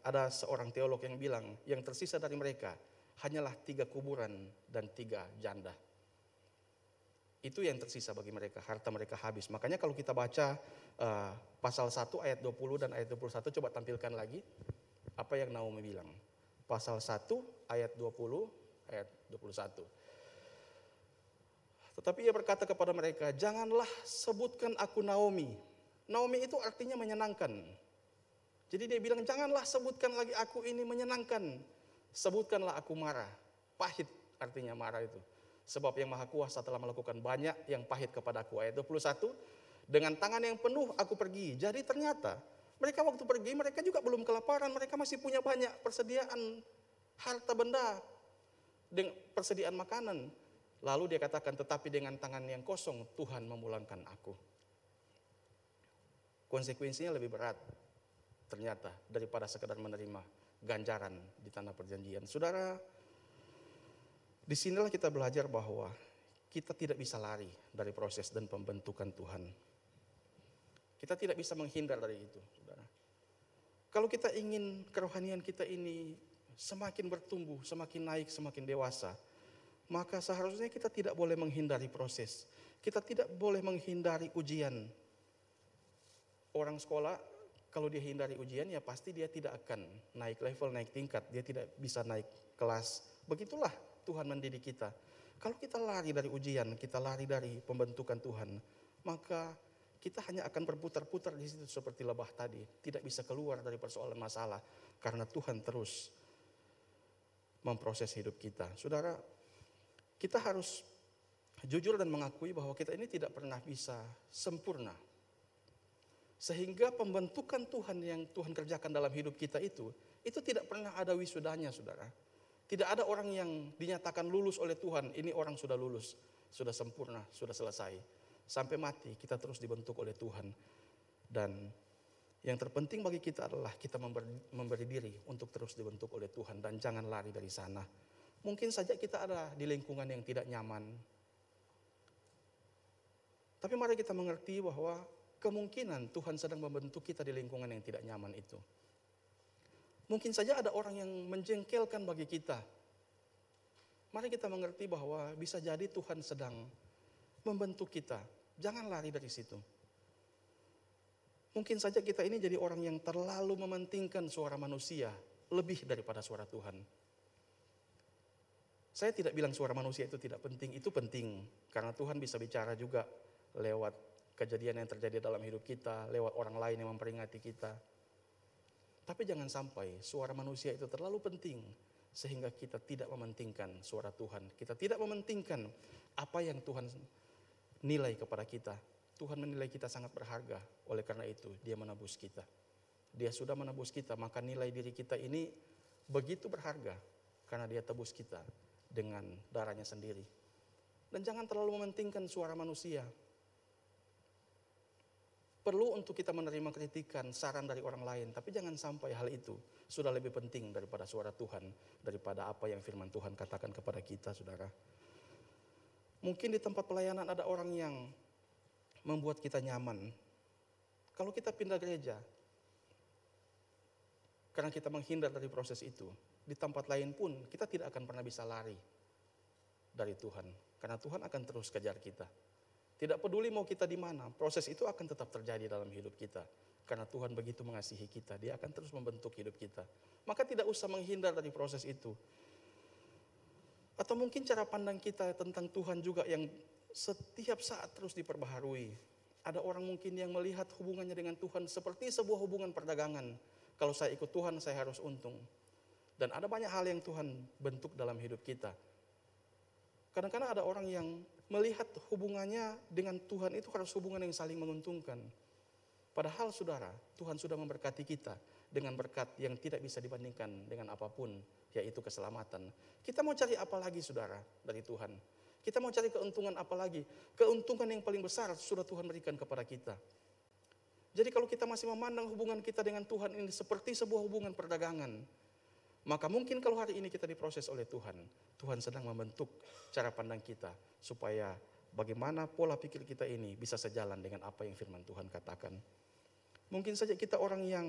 Ada seorang teolog yang bilang, yang tersisa dari mereka hanyalah 3 kuburan dan 3 janda. Itu yang tersisa bagi mereka, harta mereka habis. Makanya kalau kita baca pasal 1 ayat 20 dan ayat 21, coba tampilkan lagi apa yang Naomi bilang. Pasal 1 ayat 20, ayat 21. Tetapi ia berkata kepada mereka, janganlah sebutkan aku Naomi. Naomi itu artinya menyenangkan. Jadi dia bilang, janganlah sebutkan lagi aku ini menyenangkan. Sebutkanlah aku marah. Pahit artinya marah itu. Sebab yang Maha Kuasa telah melakukan banyak yang pahit kepadaku. Ayat 21, dengan tangan yang penuh aku pergi. Jadi ternyata mereka waktu pergi, mereka juga belum kelaparan. Mereka masih punya banyak persediaan harta benda, dengan persediaan makanan. Lalu dia katakan, tetapi dengan tangan yang kosong Tuhan memulangkan aku. Konsekuensinya lebih berat ternyata daripada sekedar menerima ganjaran di tanah perjanjian. Saudara, disinilah kita belajar bahwa kita tidak bisa lari dari proses dan pembentukan Tuhan. Kita tidak bisa menghindar dari itu, saudara. Kalau kita ingin kerohanian kita ini semakin bertumbuh, semakin naik, semakin dewasa, maka seharusnya kita tidak boleh menghindari proses. Kita tidak boleh menghindari ujian. Orang sekolah Kalau dia hindari ujian, ya pasti dia tidak akan naik level, naik tingkat. Dia tidak bisa naik kelas. Begitulah Tuhan mendidik kita. Kalau kita lari dari ujian, kita lari dari pembentukan Tuhan, maka kita hanya akan berputar-putar di situ seperti lebah tadi. Tidak bisa keluar dari persoalan masalah. Karena Tuhan terus memproses hidup kita. Saudara, kita harus jujur dan mengakui bahwa kita ini tidak pernah bisa sempurna. Sehingga pembentukan Tuhan yang Tuhan kerjakan dalam hidup kita itu tidak pernah ada wisudanya, saudara. Tidak ada orang yang dinyatakan lulus oleh Tuhan, ini orang sudah lulus, sudah sempurna, sudah selesai. Sampai mati kita terus dibentuk oleh Tuhan. Dan yang terpenting bagi kita adalah kita memberi diri untuk terus dibentuk oleh Tuhan dan jangan lari dari sana. Mungkin saja kita ada di lingkungan yang tidak nyaman. Tapi mari kita mengerti bahwa kemungkinan Tuhan sedang membentuk kita di lingkungan yang tidak nyaman itu. Mungkin saja ada orang yang menjengkelkan bagi kita. Mari kita mengerti bahwa bisa jadi Tuhan sedang membentuk kita. Jangan lari dari situ. Mungkin saja kita ini jadi orang yang terlalu mementingkan suara manusia lebih daripada suara Tuhan. Saya tidak bilang suara manusia itu tidak penting, itu penting. Karena Tuhan bisa bicara juga lewat kejadian yang terjadi dalam hidup kita, lewat orang lain yang memperingati kita. Tapi jangan sampai suara manusia itu terlalu penting sehingga kita tidak mementingkan suara Tuhan. Kita tidak mementingkan apa yang Tuhan nilai kepada kita. Tuhan menilai kita sangat berharga, oleh karena itu dia menebus kita. Dia sudah menebus kita, maka nilai diri kita ini begitu berharga karena dia tebus kita dengan darahnya sendiri. Dan jangan terlalu mementingkan suara manusia. Perlu untuk kita menerima kritikan, saran dari orang lain, tapi jangan sampai hal itu sudah lebih penting daripada suara Tuhan, daripada apa yang firman Tuhan katakan kepada kita, saudara. Mungkin di tempat pelayanan ada orang yang membuat kita nyaman. Kalau kita pindah gereja, karena kita menghindar dari proses itu, di tempat lain pun kita tidak akan pernah bisa lari dari Tuhan, karena Tuhan akan terus kejar kita. Tidak peduli mau kita di mana, proses itu akan tetap terjadi dalam hidup kita. Karena Tuhan begitu mengasihi kita, dia akan terus membentuk hidup kita. Maka tidak usah menghindar dari proses itu. Atau mungkin cara pandang kita tentang Tuhan juga yang setiap saat terus diperbaharui. Ada orang mungkin yang melihat hubungannya dengan Tuhan seperti sebuah hubungan perdagangan. Kalau saya ikut Tuhan, saya harus untung. Dan ada banyak hal yang Tuhan bentuk dalam hidup kita. Kadang-kadang ada orang yang melihat hubungannya dengan Tuhan itu harus hubungan yang saling menguntungkan. Padahal saudara, Tuhan sudah memberkati kita dengan berkat yang tidak bisa dibandingkan dengan apapun, yaitu keselamatan. Kita mau cari apa lagi saudara dari Tuhan? Kita mau cari keuntungan apa lagi? Keuntungan yang paling besar sudah Tuhan berikan kepada kita. Jadi kalau kita masih memandang hubungan kita dengan Tuhan ini seperti sebuah hubungan perdagangan, maka mungkin kalau hari ini kita diproses oleh Tuhan, Tuhan sedang membentuk cara pandang kita supaya bagaimana pola pikir kita ini bisa sejalan dengan apa yang firman Tuhan katakan. Mungkin saja kita orang yang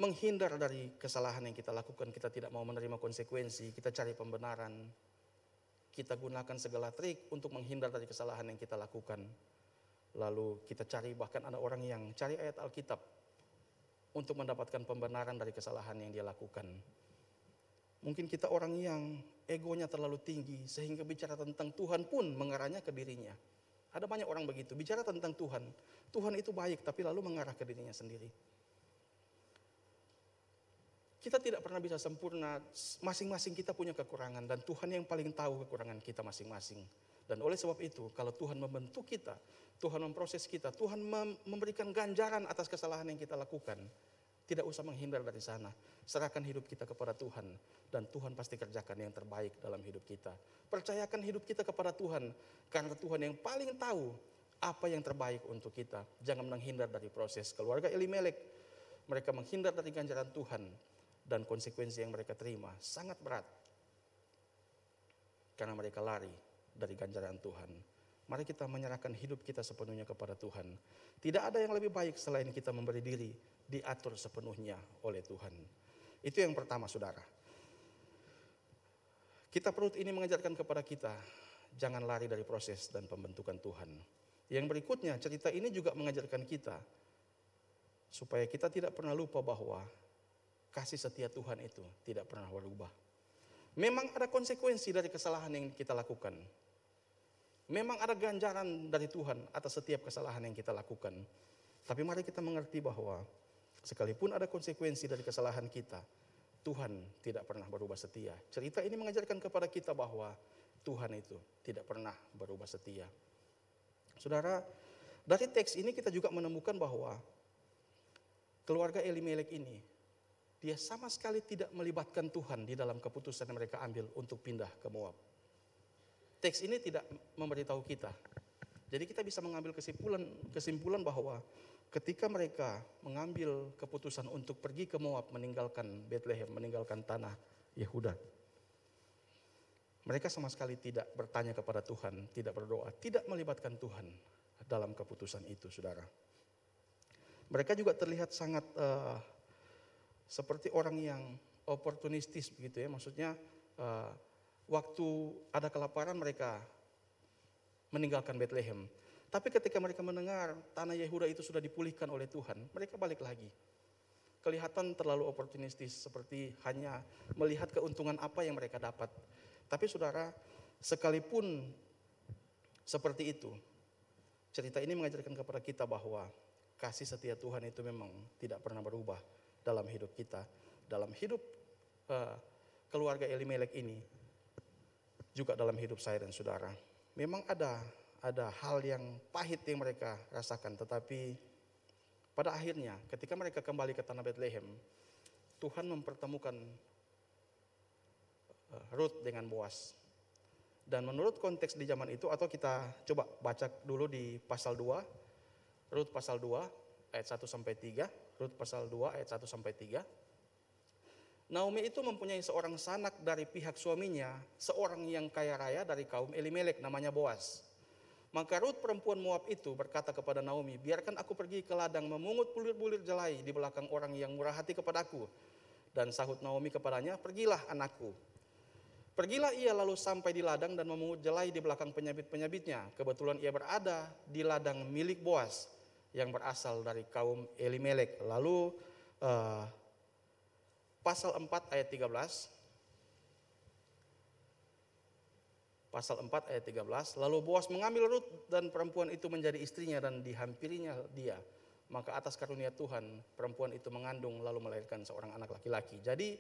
menghindar dari kesalahan yang kita lakukan, kita tidak mau menerima konsekuensi, kita cari pembenaran, kita gunakan segala trik untuk menghindar dari kesalahan yang kita lakukan. Lalu kita cari, bahkan ada orang yang cari ayat Alkitab untuk mendapatkan pembenaran dari kesalahan yang dia lakukan. Mungkin kita orang yang egonya terlalu tinggi sehingga bicara tentang Tuhan pun mengarahnya ke dirinya. Ada banyak orang begitu, bicara tentang Tuhan. Tuhan itu baik tapi lalu mengarah ke dirinya sendiri. Kita tidak pernah bisa sempurna, masing-masing kita punya kekurangan dan Tuhan yang paling tahu kekurangan kita masing-masing. Dan oleh sebab itu, kalau Tuhan membentuk kita, Tuhan memproses kita, Tuhan memberikan ganjaran atas kesalahan yang kita lakukan, tidak usah menghindar dari sana. Serahkan hidup kita kepada Tuhan dan Tuhan pasti kerjakan yang terbaik dalam hidup kita. Percayakan hidup kita kepada Tuhan karena Tuhan yang paling tahu apa yang terbaik untuk kita. Jangan menghindar dari proses. Keluarga Elimelek, mereka menghindar dari ganjaran Tuhan dan konsekuensi yang mereka terima sangat berat karena mereka lari dari ganjaran Tuhan. Mari kita menyerahkan hidup kita sepenuhnya kepada Tuhan. Tidak ada yang lebih baik selain kita memberi diri diatur sepenuhnya oleh Tuhan. Itu yang pertama saudara. Kitab Rut ini mengajarkan kepada kita, jangan lari dari proses dan pembentukan Tuhan. Yang berikutnya, cerita ini juga mengajarkan kita supaya kita tidak pernah lupa bahwa kasih setia Tuhan itu tidak pernah berubah. Memang ada konsekuensi dari kesalahan yang kita lakukan. Memang ada ganjaran dari Tuhan atas setiap kesalahan yang kita lakukan. Tapi mari kita mengerti bahwa sekalipun ada konsekuensi dari kesalahan kita, Tuhan tidak pernah berubah setia. Cerita ini mengajarkan kepada kita bahwa Tuhan itu tidak pernah berubah setia. Saudara, dari teks ini kita juga menemukan bahwa keluarga Elimelek ini, dia sama sekali tidak melibatkan Tuhan di dalam keputusan yang mereka ambil untuk pindah ke Moab. Teks ini tidak memberitahu kita. Jadi kita bisa mengambil kesimpulan bahwa ketika mereka mengambil keputusan untuk pergi ke Moab, meninggalkan Bethlehem, meninggalkan tanah Yehuda, mereka sama sekali tidak bertanya kepada Tuhan, tidak berdoa, tidak melibatkan Tuhan dalam keputusan itu, saudara. Mereka juga terlihat sangat seperti orang yang oportunistis begitu ya. Maksudnya waktu ada kelaparan mereka meninggalkan Bethlehem. Tapi ketika mereka mendengar tanah Yehuda itu sudah dipulihkan oleh Tuhan, mereka balik lagi. Kelihatan terlalu oportunistis, seperti hanya melihat keuntungan apa yang mereka dapat. Tapi saudara, sekalipun seperti itu, cerita ini mengajarkan kepada kita bahwa kasih setia Tuhan itu memang tidak pernah berubah dalam hidup kita. Dalam hidup keluarga Elimelek ini, juga dalam hidup saya dan saudara. Memang ada hal yang pahit yang mereka rasakan, tetapi pada akhirnya ketika mereka kembali ke tanah Bethlehem, Tuhan mempertemukan Rut dengan Boas. Dan menurut konteks di zaman itu, atau kita coba baca dulu di pasal 2, Rut pasal 2 ayat 1 sampai 3, Rut pasal 2 ayat 1 sampai 3. Naomi itu mempunyai seorang sanak dari pihak suaminya, seorang yang kaya raya dari kaum Elimelek, namanya Boas. Maka Rut perempuan Moab itu berkata kepada Naomi, biarkan aku pergi ke ladang memungut bulir-bulir jelai di belakang orang yang murah hati kepadaku. Dan sahut Naomi kepadanya, pergilah anakku. Pergilah ia lalu sampai di ladang dan memungut jelai di belakang penyabit-penyabitnya. Kebetulan ia berada di ladang milik Boas yang berasal dari kaum Elimelek. Lalu pasal 4 ayat 13. Pasal 4 ayat 13. Lalu Boas mengambil Rut dan perempuan itu menjadi istrinya dan dihampirinya dia. Maka atas karunia Tuhan perempuan itu mengandung lalu melahirkan seorang anak laki-laki. Jadi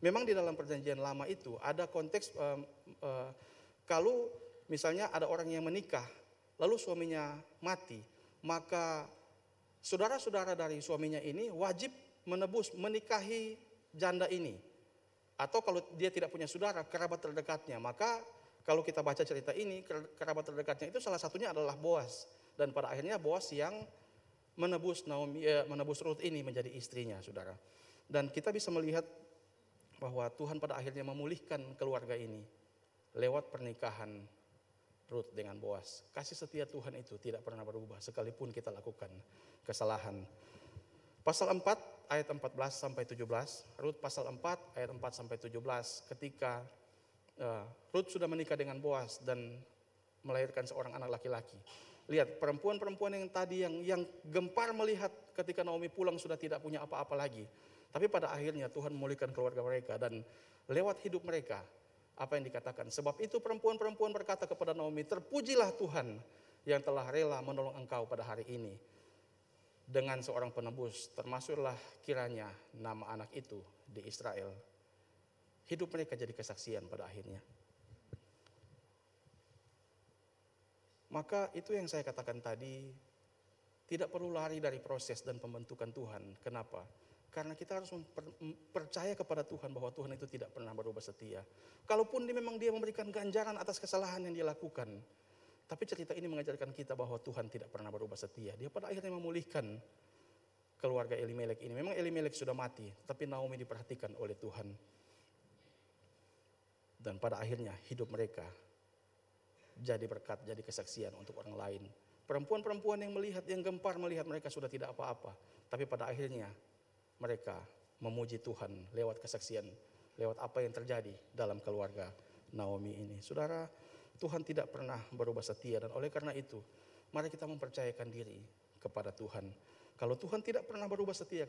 memang di dalam perjanjian lama itu ada konteks kalau misalnya ada orang yang menikah lalu suaminya mati, maka saudara-saudara dari suaminya ini wajib menikahi janda ini. Atau kalau dia tidak punya saudara, kerabat terdekatnya, maka kalau kita baca cerita ini, kerabat terdekatnya itu salah satunya adalah Boas. Dan pada akhirnya Boas yang menebus Rut ini menjadi istrinya, saudara. Dan kita bisa melihat bahwa Tuhan pada akhirnya memulihkan keluarga ini lewat pernikahan Rut dengan Boas. Kasih setia Tuhan itu tidak pernah berubah sekalipun kita lakukan kesalahan. Pasal 4 ayat 14 sampai 17, Rut pasal 4 ayat 4 sampai 17, ketika Rut sudah menikah dengan Boas dan melahirkan seorang anak laki-laki. Lihat perempuan-perempuan yang tadi yang gempar melihat ketika Naomi pulang sudah tidak punya apa-apa lagi. Tapi pada akhirnya Tuhan memulihkan keluarga mereka dan lewat hidup mereka apa yang dikatakan. Sebab itu perempuan-perempuan berkata kepada Naomi, terpujilah Tuhan yang telah rela menolong engkau pada hari ini dengan seorang penebus, termasuklah kiranya nama anak itu di Israel. Hidup mereka jadi kesaksian pada akhirnya. Maka itu yang saya katakan tadi, tidak perlu lari dari proses dan pembentukan Tuhan. Kenapa? Karena kita harus percaya kepada Tuhan bahwa Tuhan itu tidak pernah berubah setia. Kalaupun memang dia memberikan ganjaran atas kesalahan yang dia lakukan. Tapi cerita ini mengajarkan kita bahwa Tuhan tidak pernah berubah setia. Dia pada akhirnya memulihkan keluarga Elimelek ini. Memang Elimelek sudah mati, tapi Naomi diperhatikan oleh Tuhan. Dan pada akhirnya hidup mereka jadi berkat, jadi kesaksian untuk orang lain. Perempuan-perempuan yang gempar melihat mereka sudah tidak apa-apa. Tapi pada akhirnya mereka memuji Tuhan lewat kesaksian, lewat apa yang terjadi dalam keluarga Naomi ini. Saudara, Tuhan tidak pernah berubah setia dan oleh karena itu Mari kita mempercayakan diri kepada Tuhan. Kalau Tuhan tidak pernah berubah setia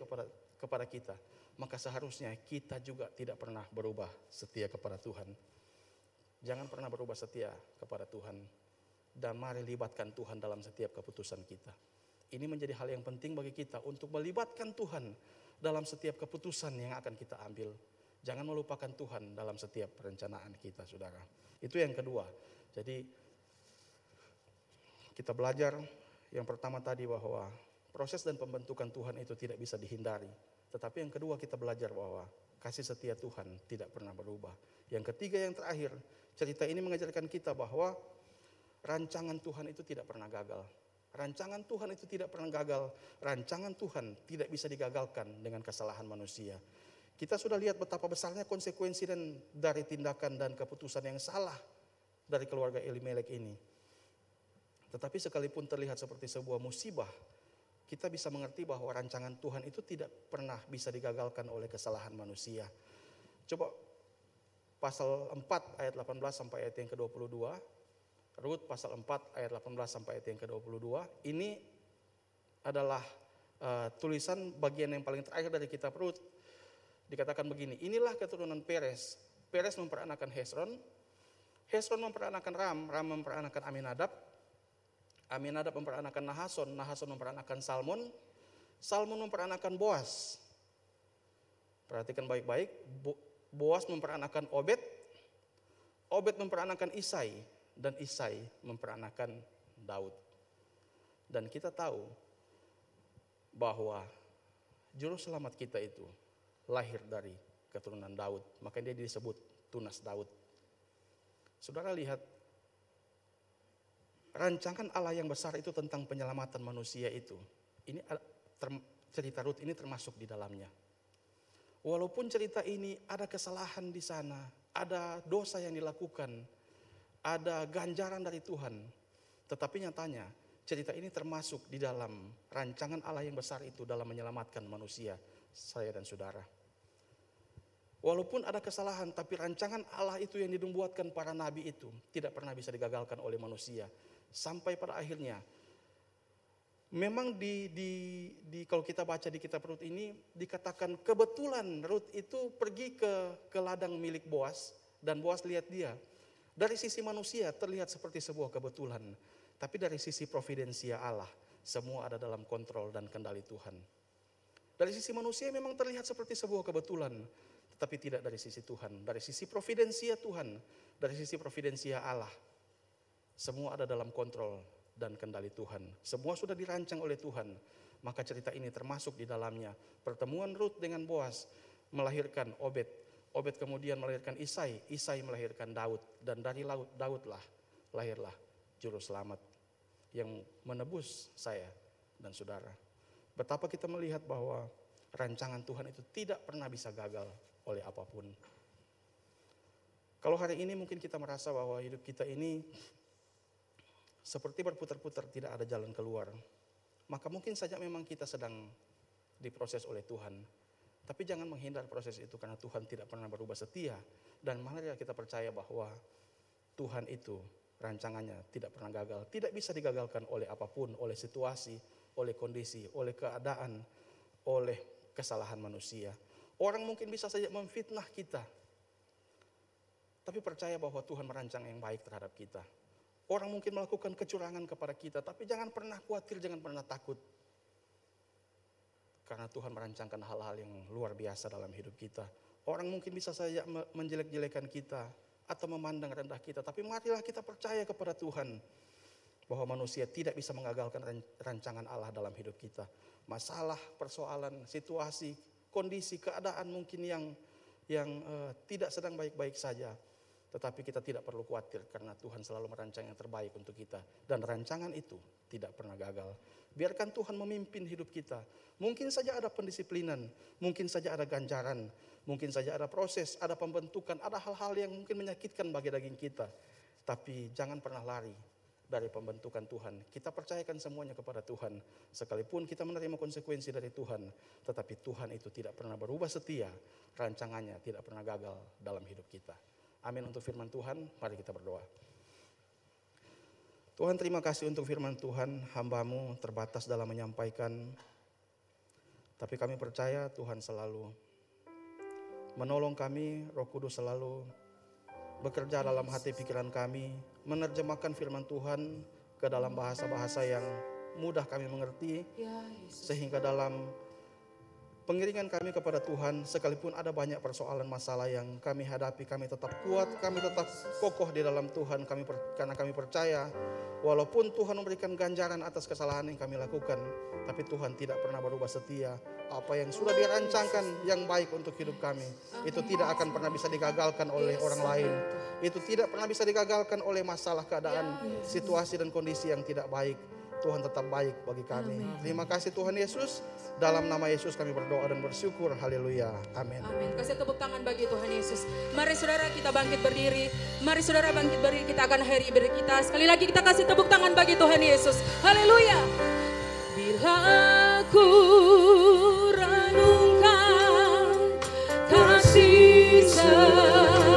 kepada kita, maka seharusnya kita juga tidak pernah berubah setia kepada Tuhan. Jangan pernah berubah setia kepada Tuhan. Dan mari libatkan Tuhan dalam setiap keputusan kita. Ini menjadi hal yang penting bagi kita untuk melibatkan Tuhan dalam setiap keputusan yang akan kita ambil. Jangan melupakan Tuhan dalam setiap perencanaan kita, saudara. Itu yang kedua. Jadi kita belajar yang pertama tadi bahwa proses dan pembentukan Tuhan itu tidak bisa dihindari. Tetapi yang kedua kita belajar bahwa kasih setia Tuhan tidak pernah berubah. Yang ketiga yang terakhir, cerita ini mengajarkan kita bahwa rancangan Tuhan itu tidak pernah gagal. Rancangan Tuhan itu tidak pernah gagal. Rancangan Tuhan tidak bisa digagalkan dengan kesalahan manusia. Kita sudah lihat betapa besarnya konsekuensi dari tindakan dan keputusan yang salah dari keluarga Elimelek ini. Tetapi sekalipun terlihat seperti sebuah musibah, kita bisa mengerti bahwa rancangan Tuhan itu tidak pernah bisa digagalkan oleh kesalahan manusia. Coba pasal 4 ayat 18 sampai ayat yang ke-22. Rut pasal 4 ayat 18 sampai ayat yang ke-22. Ini adalah tulisan bagian yang paling terakhir dari kitab Rut. Dikatakan begini, inilah keturunan Peres. Peres memperanakan Hesron. Hesron memperanakan Ram. Ram memperanakan Aminadab. Aminadab memperanakan Nahason. Nahason memperanakan Salmon. Salmon memperanakan Boas. Perhatikan baik-baik. Boas memperanakan Obed. Obed memperanakan Isai. Dan Isai memperanakan Daud. Dan kita tahu bahwa juru selamat kita itu lahir dari keturunan Daud. Makanya dia disebut tunas Daud. Saudara lihat, rancangan Allah yang besar itu tentang penyelamatan manusia itu. Ini cerita Rut ini termasuk di dalamnya. Walaupun cerita ini ada kesalahan di sana, ada dosa yang dilakukan, ada ganjaran dari Tuhan. Tetapi nyatanya cerita ini termasuk di dalam rancangan Allah yang besar itu dalam menyelamatkan manusia, saya dan saudara. Walaupun ada kesalahan, tapi rancangan Allah itu yang dibuatkan para nabi itu tidak pernah bisa digagalkan oleh manusia. Sampai pada akhirnya, memang kalau kita baca di kitab Rut ini, dikatakan kebetulan Rut itu pergi ke ladang milik Boas, dan Boas lihat dia. Dari sisi manusia terlihat seperti sebuah kebetulan, tapi dari sisi providensia Allah, semua ada dalam kontrol dan kendali Tuhan. Dari sisi manusia memang terlihat seperti sebuah kebetulan, tetapi tidak dari sisi Tuhan. Dari sisi providensia Tuhan, dari sisi providensia Allah, semua ada dalam kontrol dan kendali Tuhan. Semua sudah dirancang oleh Tuhan. Maka cerita ini termasuk di dalamnya. Pertemuan Rut dengan Boas melahirkan Obed. Obed kemudian melahirkan Isai. Isai melahirkan Daud. Dan dari Daud lahirlah juru selamat yang menebus saya dan saudara. Betapa kita melihat bahwa rancangan Tuhan itu tidak pernah bisa gagal oleh apapun. Kalau hari ini mungkin kita merasa bahwa hidup kita ini seperti berputar-putar, tidak ada jalan keluar. Maka mungkin saja memang kita sedang diproses oleh Tuhan. Tapi jangan menghindar proses itu karena Tuhan tidak pernah berubah setia. Dan marilah kita percaya bahwa Tuhan itu rancangannya tidak pernah gagal. Tidak bisa digagalkan oleh apapun, oleh situasi, oleh kondisi, oleh keadaan, oleh kesalahan manusia. Orang mungkin bisa saja memfitnah kita. Tapi percaya bahwa Tuhan merancang yang baik terhadap kita. Orang mungkin melakukan kecurangan kepada kita, tapi jangan pernah khawatir, jangan pernah takut. Karena Tuhan merancangkan hal-hal yang luar biasa dalam hidup kita. Orang mungkin bisa saja menjelek-jelekan kita atau memandang rendah kita, tapi marilah kita percaya kepada Tuhan bahwa manusia tidak bisa mengagalkan rancangan Allah dalam hidup kita. Masalah, persoalan, situasi, kondisi, keadaan mungkin yang tidak sedang baik-baik saja. Tetapi kita tidak perlu khawatir karena Tuhan selalu merancang yang terbaik untuk kita. Dan rancangan itu tidak pernah gagal. Biarkan Tuhan memimpin hidup kita. Mungkin saja ada pendisiplinan, mungkin saja ada ganjaran, mungkin saja ada proses, ada pembentukan, ada hal-hal yang mungkin menyakitkan bagi daging kita. Tapi jangan pernah lari dari pembentukan Tuhan. Kita percayakan semuanya kepada Tuhan. Sekalipun kita menerima konsekuensi dari Tuhan, tetapi Tuhan itu tidak pernah berubah setia. Rancangannya tidak pernah gagal dalam hidup kita. Amin untuk firman Tuhan, mari kita berdoa. Tuhan, terima kasih untuk firman Tuhan. Hamba-Mu terbatas dalam menyampaikan, tapi kami percaya Tuhan selalu menolong kami. Roh Kudus selalu bekerja dalam hati pikiran kami, menerjemahkan firman Tuhan ke dalam bahasa-bahasa yang mudah kami mengerti, sehingga dalam pengiringan kami kepada Tuhan, sekalipun ada banyak persoalan masalah yang kami hadapi, kami tetap kuat, kami tetap kokoh di dalam Tuhan. Karena kami percaya, walaupun Tuhan memberikan ganjaran atas kesalahan yang kami lakukan, tapi Tuhan tidak pernah berubah setia. Apa yang sudah dirancangkan yang baik untuk hidup kami, itu tidak akan pernah bisa digagalkan oleh orang lain. Itu tidak pernah bisa digagalkan oleh masalah, keadaan, situasi dan kondisi yang tidak baik. Tuhan tetap baik bagi kami. Terima kasih Tuhan Yesus. Dalam nama Yesus kami berdoa dan bersyukur. Haleluya. Amin. Amin. Kasih tepuk tangan bagi Tuhan Yesus. Mari saudara kita bangkit berdiri. Mari saudara bangkit berdiri. Kita akan akhiri ibadah kita. Sekali lagi kita kasih tepuk tangan bagi Tuhan Yesus. Haleluya. Bila aku renungkan kasih setiamu,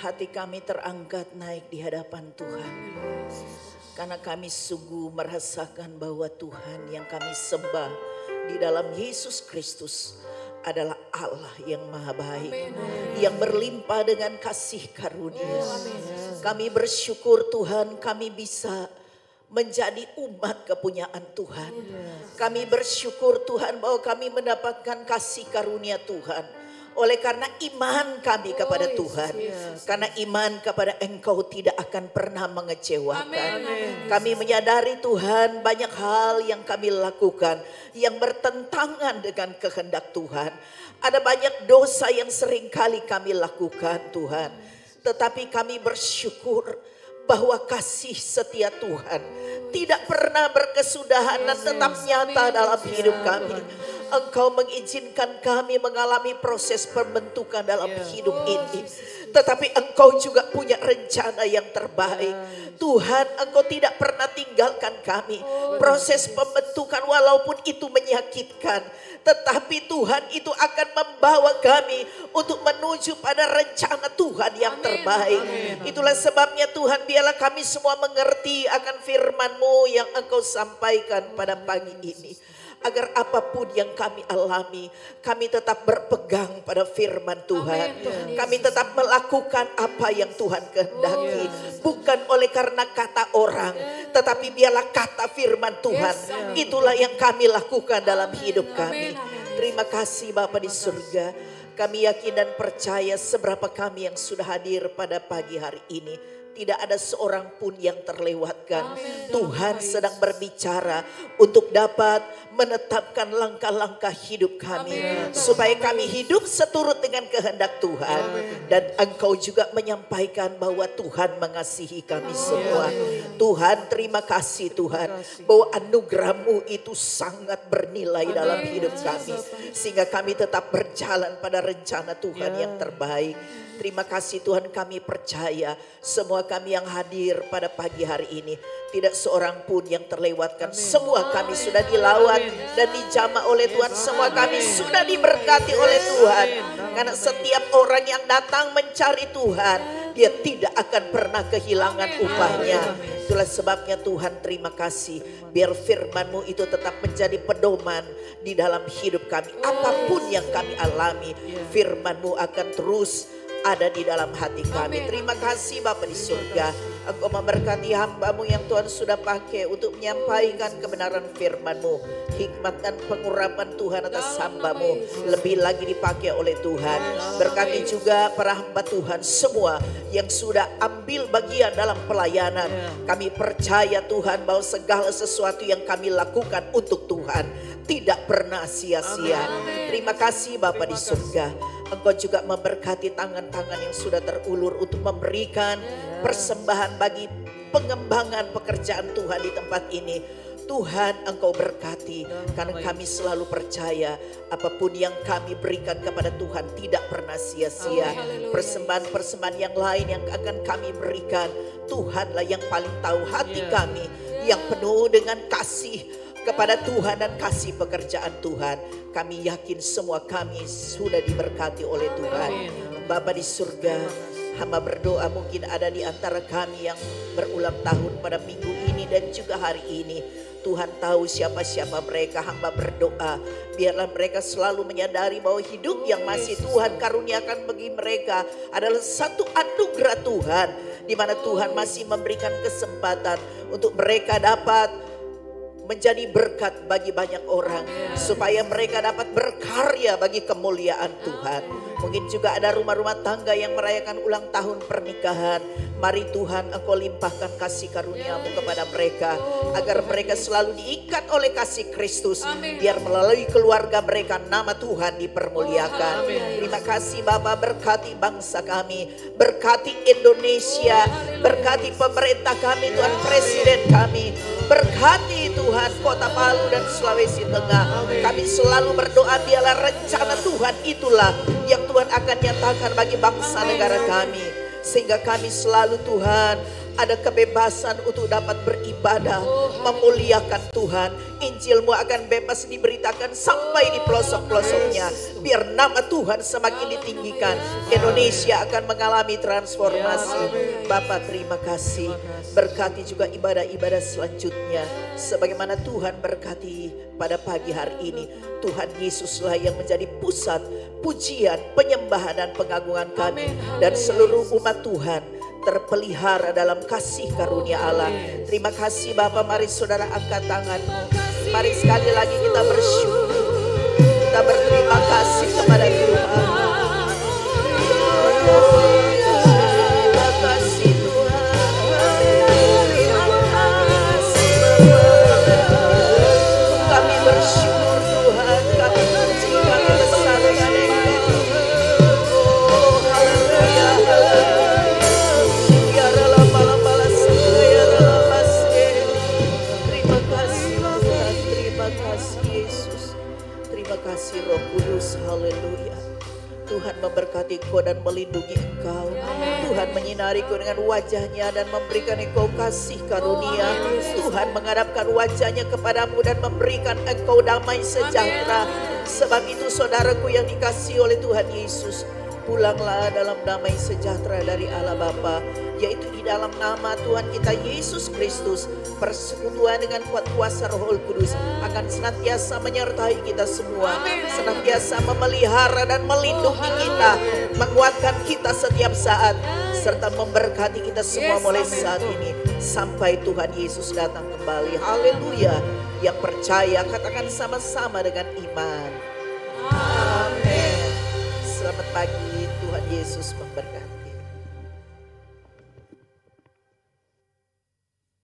hati kami terangkat naik di hadapan Tuhan. Karena kami sungguh merasakan bahwa Tuhan yang kami sembah di dalam Yesus Kristus adalah Allah yang maha baik. Yang berlimpah dengan kasih karunia. Kami bersyukur Tuhan kami bisa menjadi umat kepunyaan Tuhan. Kami bersyukur Tuhan bahwa kami mendapatkan kasih karunia Tuhan. Oleh karena iman kami kepada Tuhan. Karena iman kepada Engkau tidak akan pernah mengecewakan. Kami menyadari Tuhan banyak hal yang kami lakukan yang bertentangan dengan kehendak Tuhan. Ada banyak dosa yang sering kali kami lakukan Tuhan. Tetapi kami bersyukur bahwa kasih setia Tuhan tidak pernah berkesudahan dan tetap nyata dalam hidup kami. Engkau mengizinkan kami mengalami proses pembentukan dalam hidup ini. Tetapi Engkau juga punya rencana yang terbaik. Tuhan, Engkau tidak pernah tinggalkan kami. Proses pembentukan walaupun itu menyakitkan. Tetapi Tuhan itu akan membawa kami untuk menuju pada rencana Tuhan yang terbaik. Itulah sebabnya Tuhan, biarlah kami semua mengerti akan firman-Mu yang Engkau sampaikan pada pagi ini. Agar apapun yang kami alami, kami tetap berpegang pada firman Tuhan. Kami tetap melakukan apa yang Tuhan kehendaki. Bukan oleh karena kata orang, tetapi biarlah kata firman Tuhan. Itulah yang kami lakukan dalam hidup kami. Terima kasih Bapa di surga. Kami yakin dan percaya seberapa kami yang sudah hadir pada pagi hari ini. Tidak ada seorang pun yang terlewatkan. Tuhan sedang berbicara untuk dapat menetapkan langkah-langkah hidup kami. Supaya kami hidup seturut dengan kehendak Tuhan. Dan Engkau juga menyampaikan bahwa Tuhan mengasihi kami semua. Tuhan, terima kasih Tuhan. Bahwa anugerah-Mu itu sangat bernilai dalam hidup kami. Sehingga kami tetap berjalan pada rencana Tuhan yang terbaik. Terima kasih Tuhan, kami percaya semua kami yang hadir pada pagi hari ini. Tidak seorang pun yang terlewatkan. Semua kami sudah dilawat dan dijamah oleh Tuhan. Semua kami sudah diberkati oleh Tuhan. Karena setiap orang yang datang mencari Tuhan, dia tidak akan pernah kehilangan upahnya. Itulah sebabnya Tuhan, terima kasih. Biar firman-Mu itu tetap menjadi pedoman di dalam hidup kami. Apapun yang kami alami, firman-Mu akan terus ada di dalam hati kami. Terima kasih Bapa di surga. Engkau memberkati hamba-Mu yang Tuhan sudah pakai untuk menyampaikan kebenaran firman-Mu. Hikmat dan pengurapan Tuhan atas hamba-Mu lebih lagi dipakai oleh Tuhan. Berkati juga para hamba Tuhan semua yang sudah ambil bagian dalam pelayanan. Kami percaya Tuhan bahwa segala sesuatu yang kami lakukan untuk Tuhan tidak pernah sia-sia. Terima kasih Bapa di surga. Engkau juga memberkati tangan-tangan yang sudah terulur untuk memberikan persembahan bagi pengembangan pekerjaan Tuhan di tempat ini. Tuhan, Engkau berkati karena kami selalu percaya apapun yang kami berikan kepada Tuhan tidak pernah sia-sia. Persembahan-persembahan yang lain yang akan kami berikan, Tuhanlah yang paling tahu hati kami yang penuh dengan kasih kepada Tuhan dan kasih pekerjaan Tuhan. Kami yakin semua kami sudah diberkati oleh Tuhan. Bapa di surga, hamba berdoa mungkin ada di antara kami yang berulang tahun pada minggu ini dan juga hari ini. Tuhan tahu siapa-siapa mereka, hamba berdoa. Biarlah mereka selalu menyadari bahwa hidup yang masih Tuhan karuniakan bagi mereka adalah satu anugerah Tuhan. Di mana Tuhan masih memberikan kesempatan untuk mereka dapat menjadi berkat bagi banyak orang. Supaya mereka dapat berkarya bagi kemuliaan Tuhan. Mungkin juga ada rumah-rumah tangga yang merayakan ulang tahun pernikahan. Mari Tuhan, Engkau limpahkan kasih karunia-Mu kepada mereka. Agar mereka selalu diikat oleh kasih Kristus. Biar melalui keluarga mereka nama Tuhan dipermuliakan. Terima kasih Bapa, berkati bangsa kami. Berkati Indonesia. Berkati pemerintah kami, Tuhan, presiden kami. Berkati Tuhan Kota Palu dan Sulawesi Tengah. Kami selalu berdoa biarlah rencana Tuhan itulah yang Tuhan akan nyatakan bagi bangsa negara kami. Sehingga kami selalu Tuhan ada kebebasan untuk dapat beribadah, memuliakan Tuhan. Injil-Mu akan bebas diberitakan sampai di pelosok-pelosoknya. Biar nama Tuhan semakin ditinggikan. Indonesia akan mengalami transformasi. Bapa, terima kasih. Berkati juga ibadah-ibadah selanjutnya. Sebagaimana Tuhan berkati pada pagi hari ini. Tuhan Yesuslah yang menjadi pusat pujian, penyembahan dan pengagungan kami. Dan seluruh umat Tuhan terpelihara dalam kasih karunia Allah. Terima kasih Bapa, mari saudara angkat tanganmu. Mari sekali lagi kita bersyukur. Kita berterima kasih kepada Tuhan. Tuhan memberkati engkau dan melindungi engkau. Tuhan menyinari engkau dengan wajahnya dan memberikan engkau kasih karunia. Tuhan menghadapkan wajahnya kepadamu dan memberikan engkau damai sejahtera. Sebab itu saudaraku yang dikasihi oleh Tuhan Yesus, pulanglah dalam damai sejahtera dari Allah Bapa, yaitu di dalam nama Tuhan kita Yesus Kristus. Persekutuan dengan kuat kuasa Roh Kudus akan senantiasa menyertai kita semua, senantiasa memelihara dan melindungi kita, menguatkan kita setiap saat, serta memberkati kita semua mulai saat ini sampai Tuhan Yesus datang kembali. Haleluya. Yang percaya katakan sama-sama dengan iman. Amin. Selamat pagi, Tuhan Yesus memberkati.